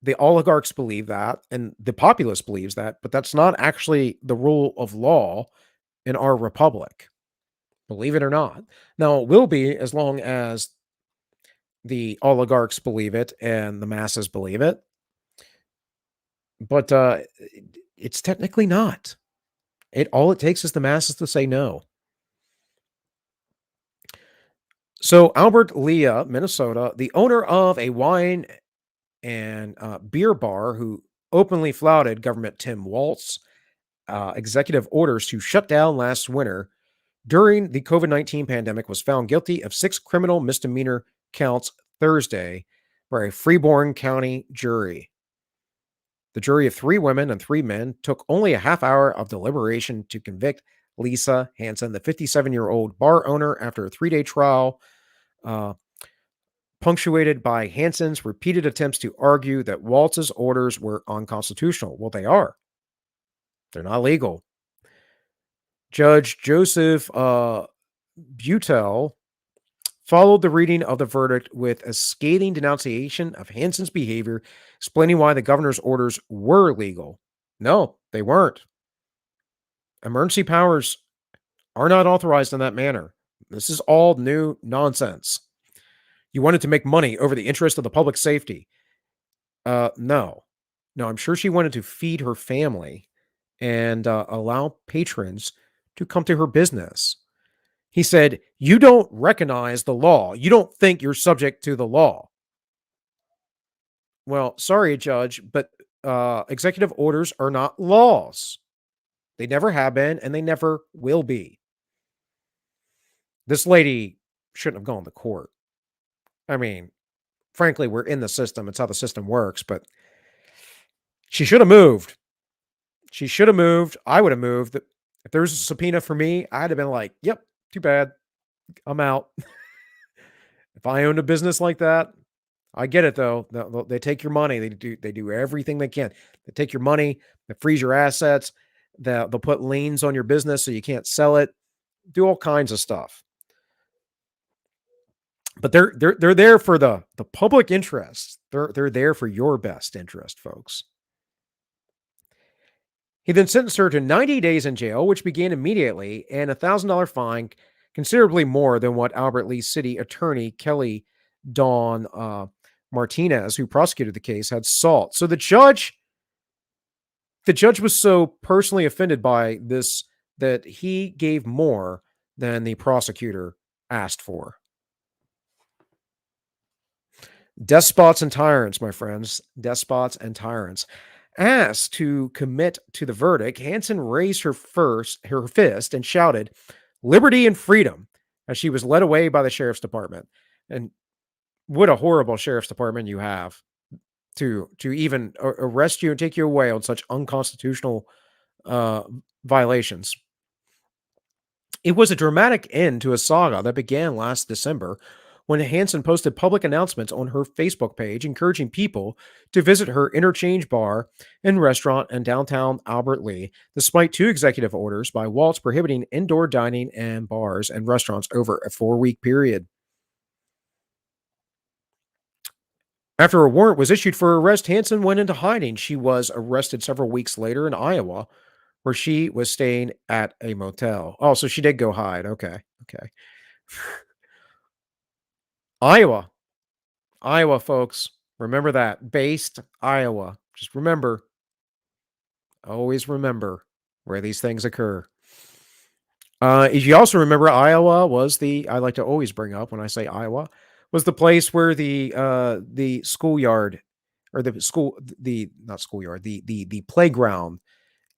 the oligarchs believe that and the populace believes that, but that's not actually the rule of law in our republic. Believe it or not. Now, it will be as long as the oligarchs believe it and the masses believe it. But it's technically not. All it takes is the masses to say no. So Albert Lea, Minnesota, the owner of a wine and beer bar who openly flouted Governor Tim Walz's executive orders to shut down last winter during the COVID-19 pandemic, was found guilty of 6 criminal misdemeanor counts Thursday by a Freeborn County jury. The jury of 3 women and 3 men took only a half hour of deliberation to convict Lisa Hansen, the 57-year-old bar owner, after a 3-day trial punctuated by Hansen's repeated attempts to argue that Walz's orders were unconstitutional. Well, they are. They're not legal. Judge Joseph Butel followed the reading of the verdict with a scathing denunciation of Hansen's behavior, explaining why the governor's orders were legal. No, they weren't. Emergency powers are not authorized in that manner. This is all new nonsense. You wanted to make money over the interest of the public safety. No, I'm sure she wanted to feed her family and allow patrons to come to her business. He said, "You don't recognize the law. You don't think you're subject to the law." Well, sorry, Judge, but executive orders are not laws. They never have been, and they never will be. This lady shouldn't have gone to court. I mean, frankly, we're in the system. It's how the system works, but she should have moved. She should have moved. I would have moved. If there was a subpoena for me, I'd have been like, yep, too bad. I'm out. If I owned a business like that, I get it though. They take your money. They do everything they can. They take your money, they freeze your assets, they'll put liens on your business so you can't sell it, do all kinds of stuff. But they're there for the public interest. They're there for your best interest, folks. He then sentenced her to 90 days in jail, which began immediately, and a $1,000 fine, considerably more than what Albert Lee City Attorney Kelly Dawn Martinez, who prosecuted the case, had sought. So the judge was so personally offended by this that he gave more than the prosecutor asked for. Despots and tyrants, my friends. Despots and tyrants. Asked to commit to the verdict, Hansen raised her fist and shouted, "Liberty and freedom," as she was led away by the sheriff's department. And what a horrible sheriff's department you have to even arrest you and take you away on such unconstitutional violations. It was a dramatic end to a saga that began last December when Hansen posted public announcements on her Facebook page encouraging people to visit her interchange bar and restaurant in downtown Albert Lee, despite 2 executive orders by Waltz prohibiting indoor dining and bars and restaurants over a 4-week period. After a warrant was issued for her arrest, Hansen went into hiding. She was arrested several weeks later in Iowa, where she was staying at a motel. Oh, so she did go hide. Okay. Iowa, folks. Remember that. Based Iowa. Just remember. Always remember where these things occur. You also remember Iowa was I like to always bring up when I say Iowa, was the place where the schoolyard or the playground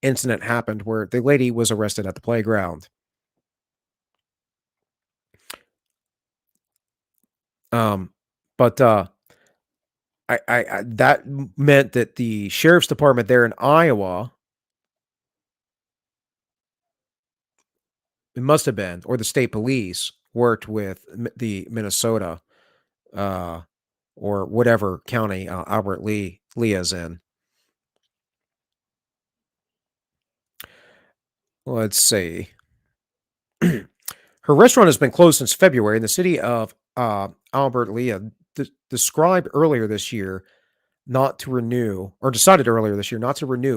incident happened, where the lady was arrested at the playground. But I that meant that the sheriff's department there in Iowa, it must have been, or the state police worked with the Minnesota, or whatever county Albert Lee is in. Let's see. Her restaurant has been closed since February, and the city of Albert Lee decided earlier this year not to renew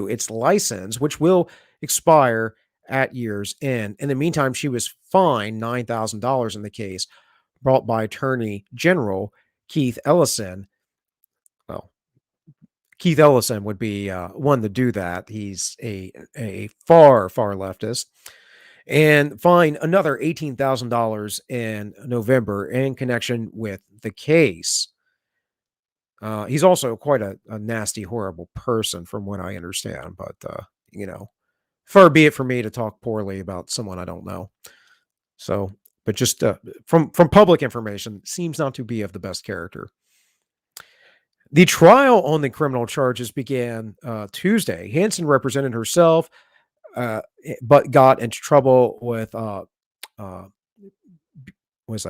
its license, which will expire at year's end. In the meantime, she was fined $9,000 in the case brought by Attorney General Keith Ellison. Well, Keith Ellison would be one to do that. He's a far leftist. And fined another $18,000 in November in connection with the case. He's also quite a nasty, horrible person, from what I understand. But, far be it for me to talk poorly about someone I don't know. So, but just from public information, seems not to be of the best character. The trial on the criminal charges began Tuesday. Hansen represented herself, but got into trouble with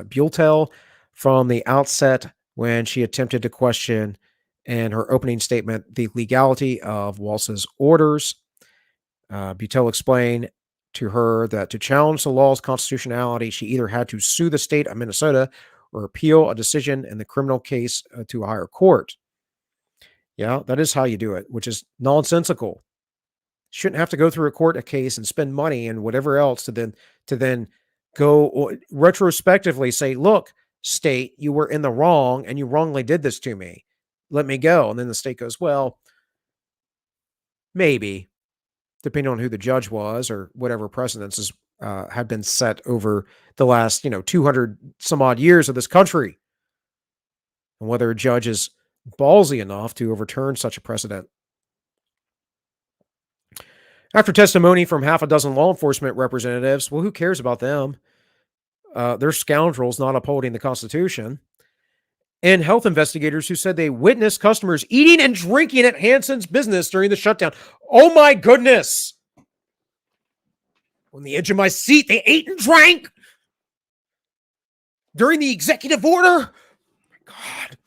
Buelltel from the outset when she attempted to question, in her opening statement, the legality of Waltz's orders. Buelltel explained to her that to challenge the law's constitutionality, she either had to sue the state of Minnesota or appeal a decision in the criminal case to a higher court. Yeah, that is how you do it, which is nonsensical. Shouldn't have to go through a case and spend money and whatever else to then go retrospectively say, "Look, state, you were in the wrong and you wrongly did this to me. Let me go." And then the state goes, "Well, maybe," depending on who the judge was or whatever precedence had been set over the last 200 some odd years of this country, and whether a judge is ballsy enough to overturn such a precedent. After testimony from half a dozen law enforcement representatives, well, who cares about them? They're scoundrels not upholding the Constitution. And health investigators who said they witnessed customers eating and drinking at Hanson's business during the shutdown. Oh my goodness! On the edge of my seat, they ate and drank during the executive order. God.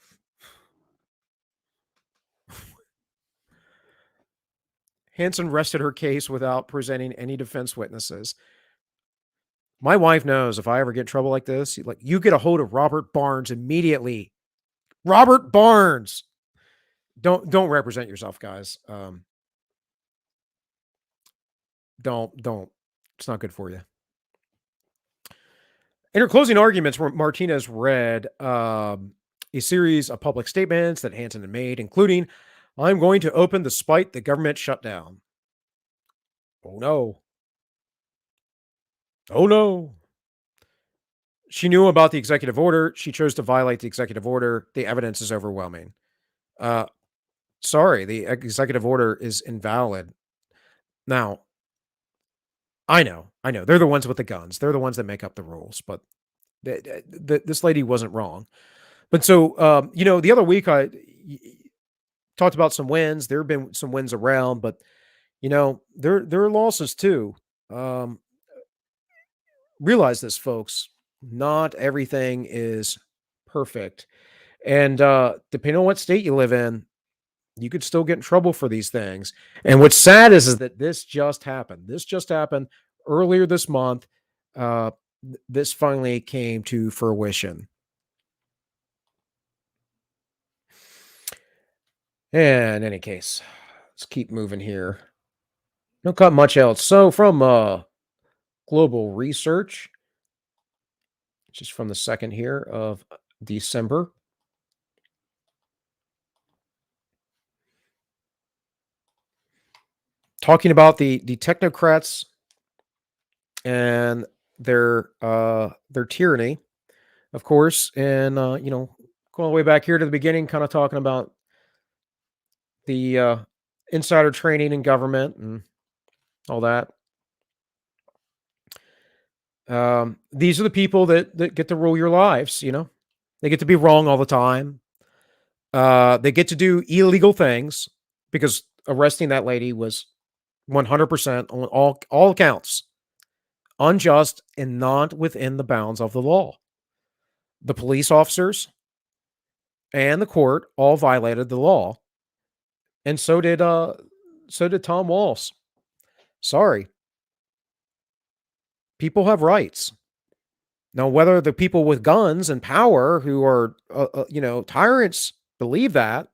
Hanson rested her case without presenting any defense witnesses. My wife knows if I ever get in trouble like this, you get a hold of Robert Barnes immediately. Robert Barnes. Don't represent yourself, guys. Don't. It's not good for you. In her closing arguments, Martinez read a series of public statements that Hanson had made, including, "I'm going to open despite the government shutdown." Oh no. Oh no. She knew about the executive order. She chose to violate the executive order. The evidence is overwhelming. Sorry, the executive order is invalid. Now, I know. They're the ones with the guns. They're the ones that make up the rules. But this lady wasn't wrong. But so, the other week I talked about some wins. There have been some wins around, but, there are losses too. Realize this, folks. Not everything is perfect. And depending on what state you live in, you could still get in trouble for these things. And what's sad is that this just happened. This just happened earlier this month. This finally came to fruition. And in any case, let's keep moving here. Don't got much else. So from Global Research, which is from the 2nd here of December. Talking about the technocrats and their tyranny, of course, and going all the way back here to the beginning, kind of talking about the insider training in government and all that. These are the people that get to rule your lives. They get to be wrong all the time. They get to do illegal things, because arresting that lady was 100% on all accounts unjust and not within the bounds of the law. The police officers and the court all violated the law, and so did Tom Walsh. Sorry. People have rights. Now, whether the people with guns and power who are tyrants believe that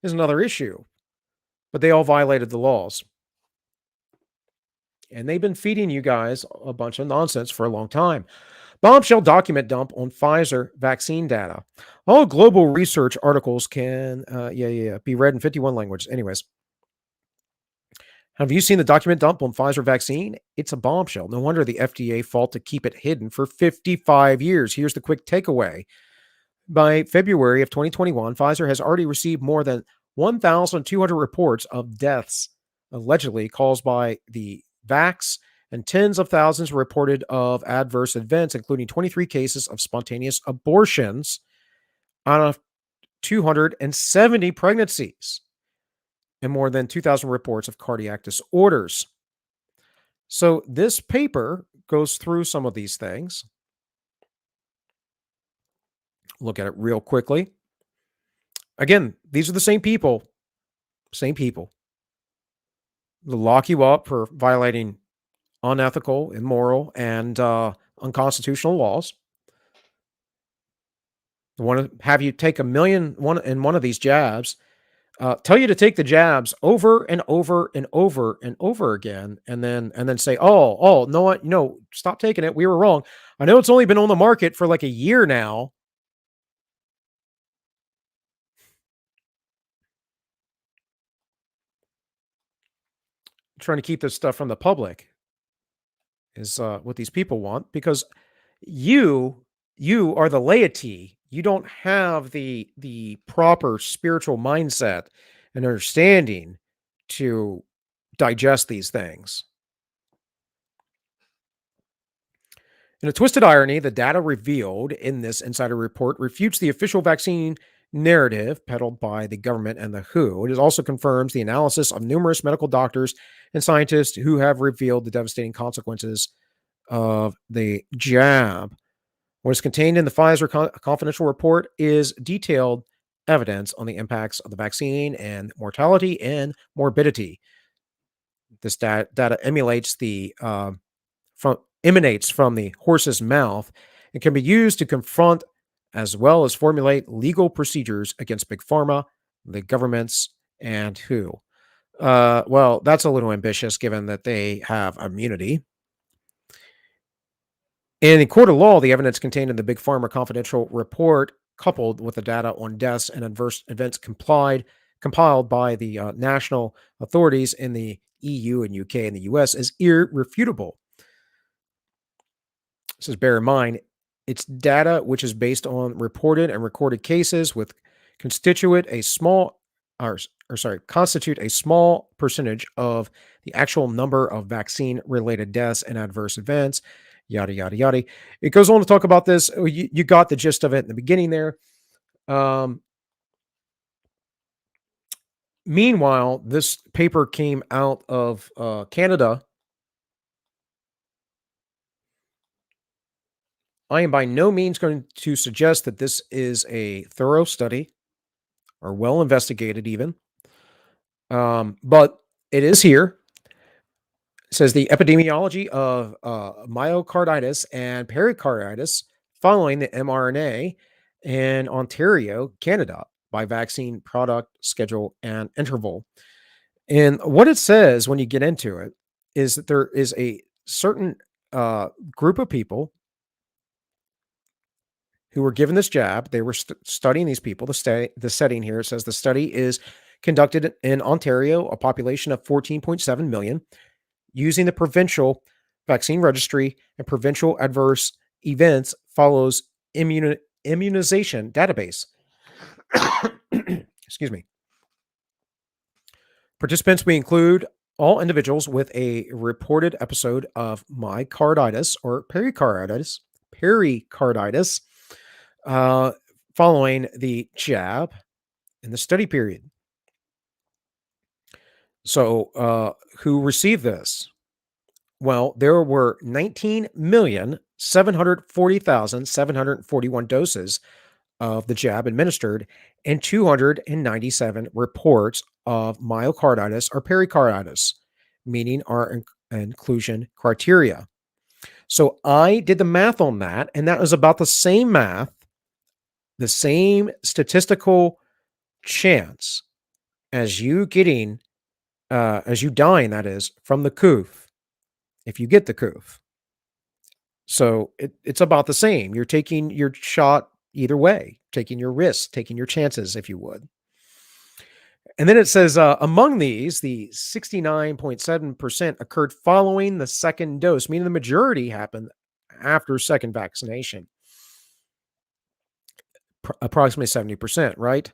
is another issue, but they all violated the laws. And they've been feeding you guys a bunch of nonsense for a long time. Bombshell document dump on Pfizer vaccine data. All Global Research articles can be read in 51 languages. Anyways, have you seen the document dump on Pfizer vaccine? It's a bombshell. No wonder the FDA fought to keep it hidden for 55 years. Here's the quick takeaway. By February of 2021, Pfizer has already received more than 1,200 reports of deaths allegedly caused by the vax, and tens of thousands reported of adverse events, including 23 cases of spontaneous abortions out of 270 pregnancies, and more than 2,000 reports of cardiac disorders. So this paper goes through some of these things. Look at it real quickly. Again, these are the same people. Same people. They'll lock you up for violating unethical, immoral, and unconstitutional laws. They want to have you take 1 million in one of these jabs. Tell you to take the jabs over and over and over and over again, and then say, oh, no, what? No, stop taking it. We were wrong. I know it's only been on the market for like a year now. Trying to keep this stuff from the public. is what these people want, because you you are the laity. You don't have the proper spiritual mindset and understanding to digest these things. In a twisted irony, the data revealed in this insider report refutes the official vaccine narrative peddled by the government and the WHO. It also confirms the analysis of numerous medical doctors and scientists who have revealed the devastating consequences of the jab. What is contained in the Pfizer confidential report is detailed evidence on the impacts of the vaccine and mortality and morbidity. This data emulates emanates from the horse's mouth and can be used to confront as well as formulate legal procedures against Big Pharma, the governments, and WHO. Well, that's a little ambitious given that they have immunity. In the court of law, the evidence contained in the Big Pharma confidential report, coupled with the data on deaths and adverse events compiled by the national authorities in the EU and UK and the US, is irrefutable. It says, bear in mind, it's data which is based on reported and recorded cases with constitute a small percentage of the actual number of vaccine-related deaths and adverse events, yada, yada, yada. It goes on to talk about this. You got the gist of it in the beginning there. Meanwhile, this paper came out of Canada. I am by no means going to suggest that this is a thorough study or well investigated even. But it is here. It says the epidemiology of myocarditis and pericarditis following the mRNA in Ontario, Canada, by vaccine product, schedule, and interval. And what it says when you get into it is that there is a certain group of people who were given this jab. They were studying these people. The setting here, it says the study is conducted in Ontario, a population of 14.7 million, using the provincial vaccine registry and provincial adverse events follows immunization database. Excuse me. Participants may include all individuals with a reported episode of myocarditis or pericarditis following the jab in the study period. So, who received this? Well, there were 19,740,741 doses of the jab administered and 297 reports of myocarditis or pericarditis, meeting our inclusion criteria. So I did the math on that, and that was about the same math, the same statistical chance as you getting, as you dying, that is, from the coof, if you get the coof. So it's about the same. You're taking your shot either way, taking your risks, taking your chances, if you would. And then it says, among these, the 69.7% occurred following the second dose, meaning the majority happened after second vaccination. Approximately 70%, right?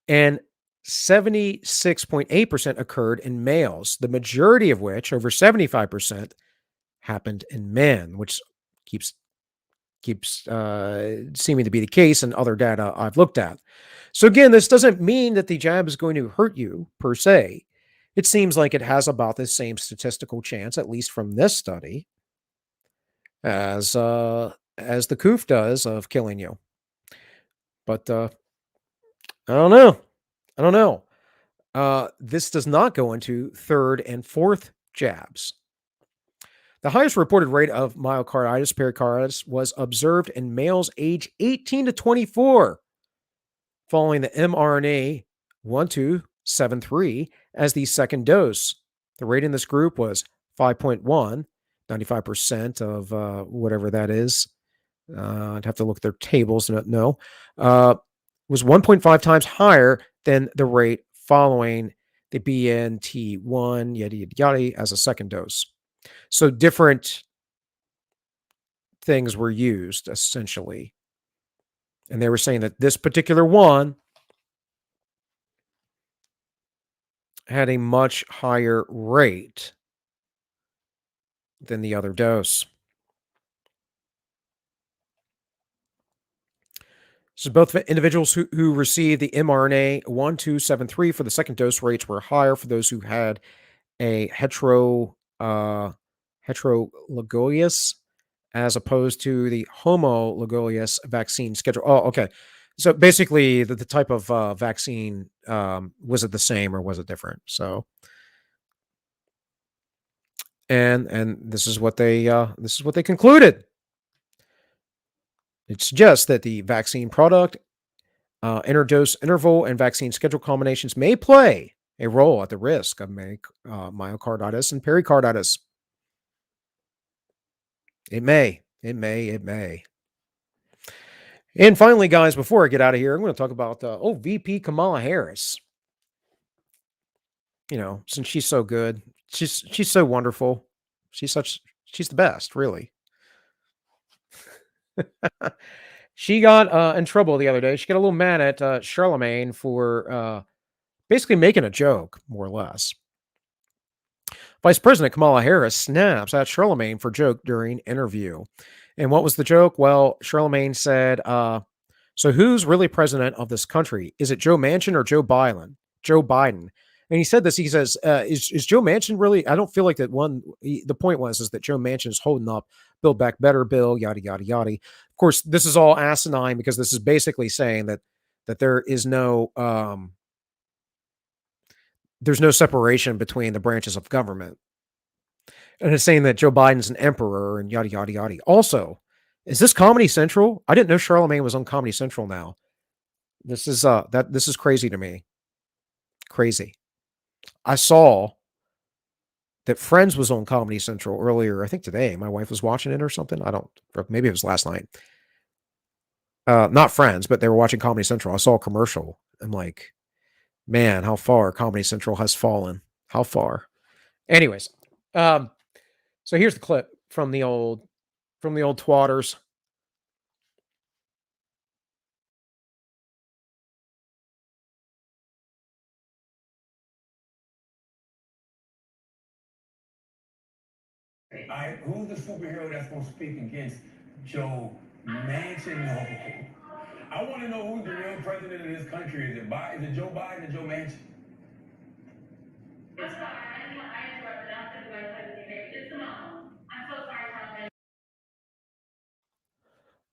And 76.8% occurred in males, the majority of which, over 75%, happened in men, which keeps seeming to be the case in other data I've looked at. So again, this doesn't mean that the jab is going to hurt you per se. It seems like it has about the same statistical chance, at least from this study, as the coof does of killing you. But I don't know. This does not go into third and fourth jabs. The highest reported rate of myocarditis, pericarditis was observed in males age 18 to 24 following the mRNA 1273 as the second dose. The rate in this group was 5.1, 95% of whatever that is. I'd have to look at their tables to know. Was 1.5 times higher than the rate following the BNT1, yada, yada, yada, as a second dose. So different things were used, essentially. And they were saying that this particular one had a much higher rate than the other dose. So both individuals who received the mRNA 1273 for the second dose, rates were higher for those who had a heterologous as opposed to the homologous vaccine schedule. Oh, okay. So basically, the type of vaccine, was it the same or was it different? So, and this is what they concluded. It suggests that the vaccine product, interdose interval, and vaccine schedule combinations may play a role at the risk of myocarditis and pericarditis. It may. And finally, guys, before I get out of here, I'm going to talk about VP Kamala Harris. You know, since she's so good, she's so wonderful. She's the best, really. She got in trouble the other day. She got a little mad at Charlemagne for basically making a joke, more or less. Vice President Kamala Harris snaps at Charlemagne for joke during interview. And what was the joke? Well, Charlemagne said, so who's really president of this country? Is it Joe Manchin or Joe Biden? Joe Biden. And he said this, he says, is Joe Manchin really? I don't feel like that one. The point is that Joe Manchin is holding up Build Back Better bill, yada, yada, yada. Of course, this is all asinine because this is basically saying that there is no, there's no separation between the branches of government. And it's saying that Joe Biden's an emperor and yada, yada, yada. Also, is this Comedy Central? I didn't know Charlemagne was on Comedy Central now. This is this is crazy to me. Crazy. I saw that Friends was on Comedy Central earlier, I think today. My wife was watching it or something. Maybe it was last night. Not Friends, but they were watching Comedy Central. I saw a commercial. I'm like, man, how far Comedy Central has fallen. How far? Anyways, so here's the clip from the old twatters. Who's the superhero that's going to speak against Joe Manchin? No. I want to know who the real president of this country is. Is it Joe Biden or Joe Manchin? I'm sorry, I interrupted. I said the vice president. It's Simone. I'm so sorry, Tom.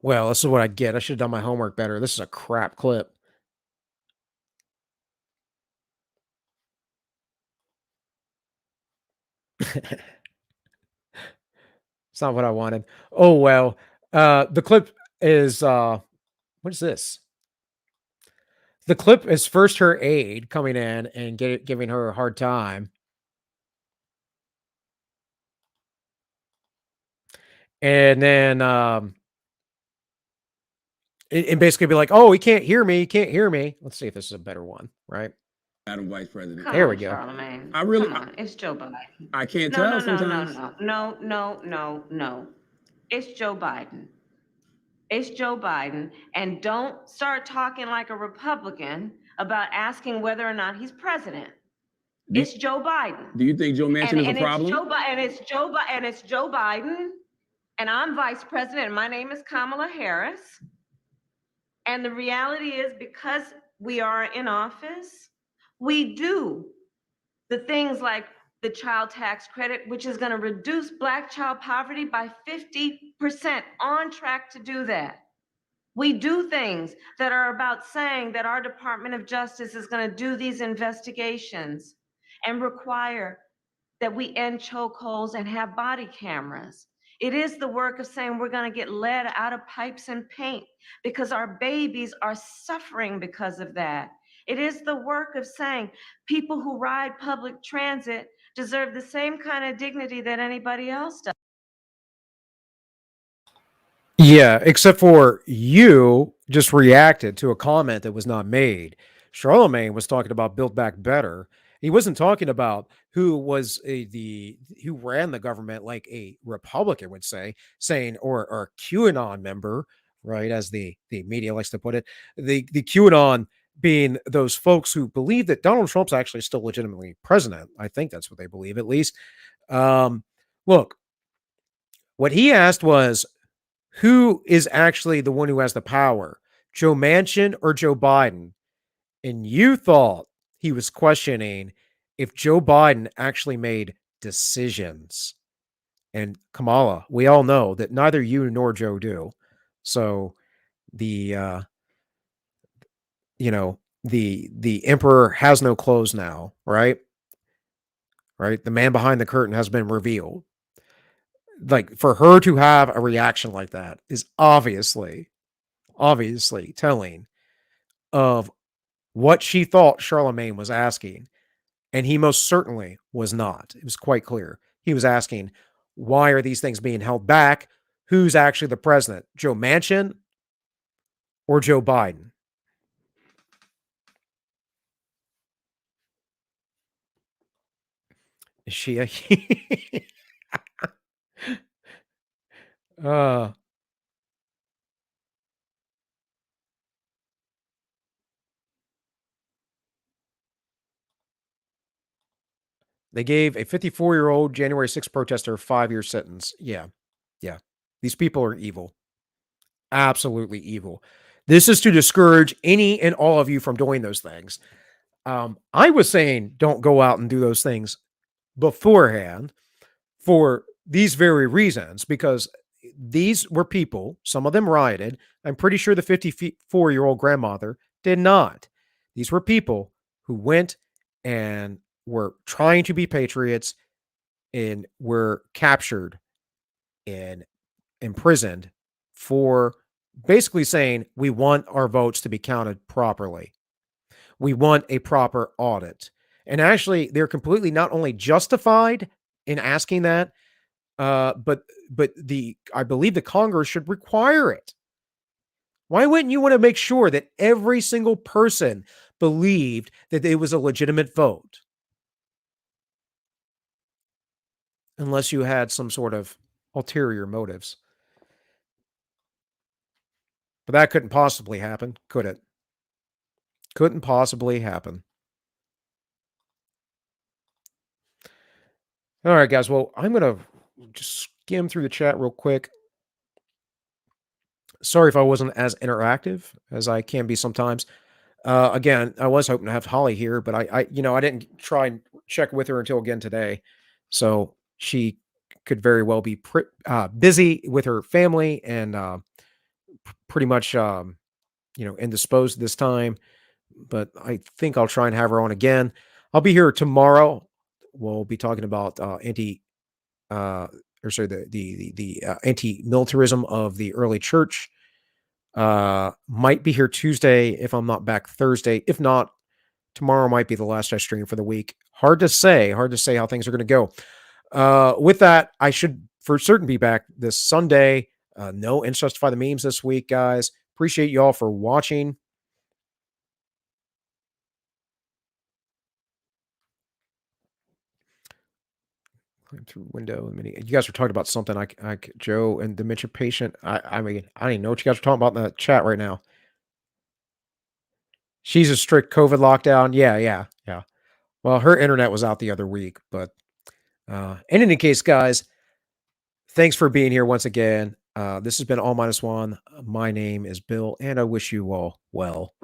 Well, this is what I get. I should have done my homework better. This is a crap clip. It's not what I wanted. Oh, well. The clip is, what is this? The clip is first her aide coming in and giving her a hard time. And then, and basically be like, oh, he can't hear me. He can't hear me. Let's see if this is a better one, right? Madam Vice President. There we go. Charlemagne. I really, Come on, it's Joe Biden. I can't tell sometimes. No. It's Joe Biden. It's Joe Biden. And don't start talking like a Republican about asking whether or not he's president. It's Joe Biden. Do you think Joe Manchin is a problem? It's Joe Biden. And I'm vice president. And my name is Kamala Harris. And the reality is, because we are in office, we do the things like the child tax credit, which is going to reduce Black child poverty by 50%, on track to do that. We do things that are about saying that our Department of Justice is going to do these investigations and require that we end chokeholds and have body cameras. It is the work of saying we're going to get lead out of pipes and paint because our babies are suffering because of that. It is the work of saying people who ride public transit deserve the same kind of dignity that anybody else does. Yeah, except for you just reacted to a comment that was not made. Charlemagne was talking about Build Back Better, He wasn't talking about who was who ran the government like a Republican would say, saying or a QAnon member, right? As the media likes to put it, the QAnon being those folks who believe that Donald Trump's actually still legitimately president. I think that's what they believe, at least. Um, Look, what he asked was, who is actually the one who has the power, Joe Manchin or Joe Biden? And you thought he was questioning if Joe Biden actually made decisions. And Kamala, we all know that neither you nor Joe do. So the the emperor has no clothes now, right? Right? The man behind the curtain has been revealed. Like, for her to have a reaction like that is obviously telling of what she thought Charlemagne was asking. And he most certainly was not. It was quite clear. He was asking, why are these things being held back? Who's actually the president? Joe Manchin or Joe Biden? Is she a uh they gave a 54-year-old January 6th protester a 5-year sentence. Yeah. Yeah. These people are evil. Absolutely evil. This is to discourage any and all of you from doing those things. I was saying don't go out and do those things beforehand for these very reasons, because these were people, some of them rioted. I'm pretty sure the 54-year-old grandmother did not. These were people who went and were trying to be patriots and were captured and imprisoned for basically saying, we want our votes to be counted properly. We want a proper audit. And actually, they're completely not only justified in asking that, but I believe the Congress should require it. Why wouldn't you want to make sure that every single person believed that it was a legitimate vote? Unless you had some sort of ulterior motives. But that couldn't possibly happen, could it? Couldn't possibly happen. All right, guys. Well, I'm going to just skim through the chat real quick. Sorry if I wasn't as interactive as I can be sometimes. Again, I was hoping to have Holly here, but I didn't try and check with her until again today. So she could very well be busy with her family and pretty much, indisposed this time. But I think I'll try and have her on again. I'll be here tomorrow. We'll be talking about anti-militarism of the early church. Might be here Tuesday if I'm not back Thursday. If not, tomorrow might be the last I stream for the week. Hard to say how things are going to go. With that, I should for certain be back this Sunday. No Justify the Memes this week, guys. Appreciate you all for watching. Through window. You guys were talking about something like Joe and dementia patient. I mean, I don't even know what you guys are talking about in the chat right now. She's a strict COVID lockdown. Yeah. Well, her internet was out the other week, but in any case, guys, thanks for being here once again. This has been AllMinusOne. My name is Bill, and I wish you all well.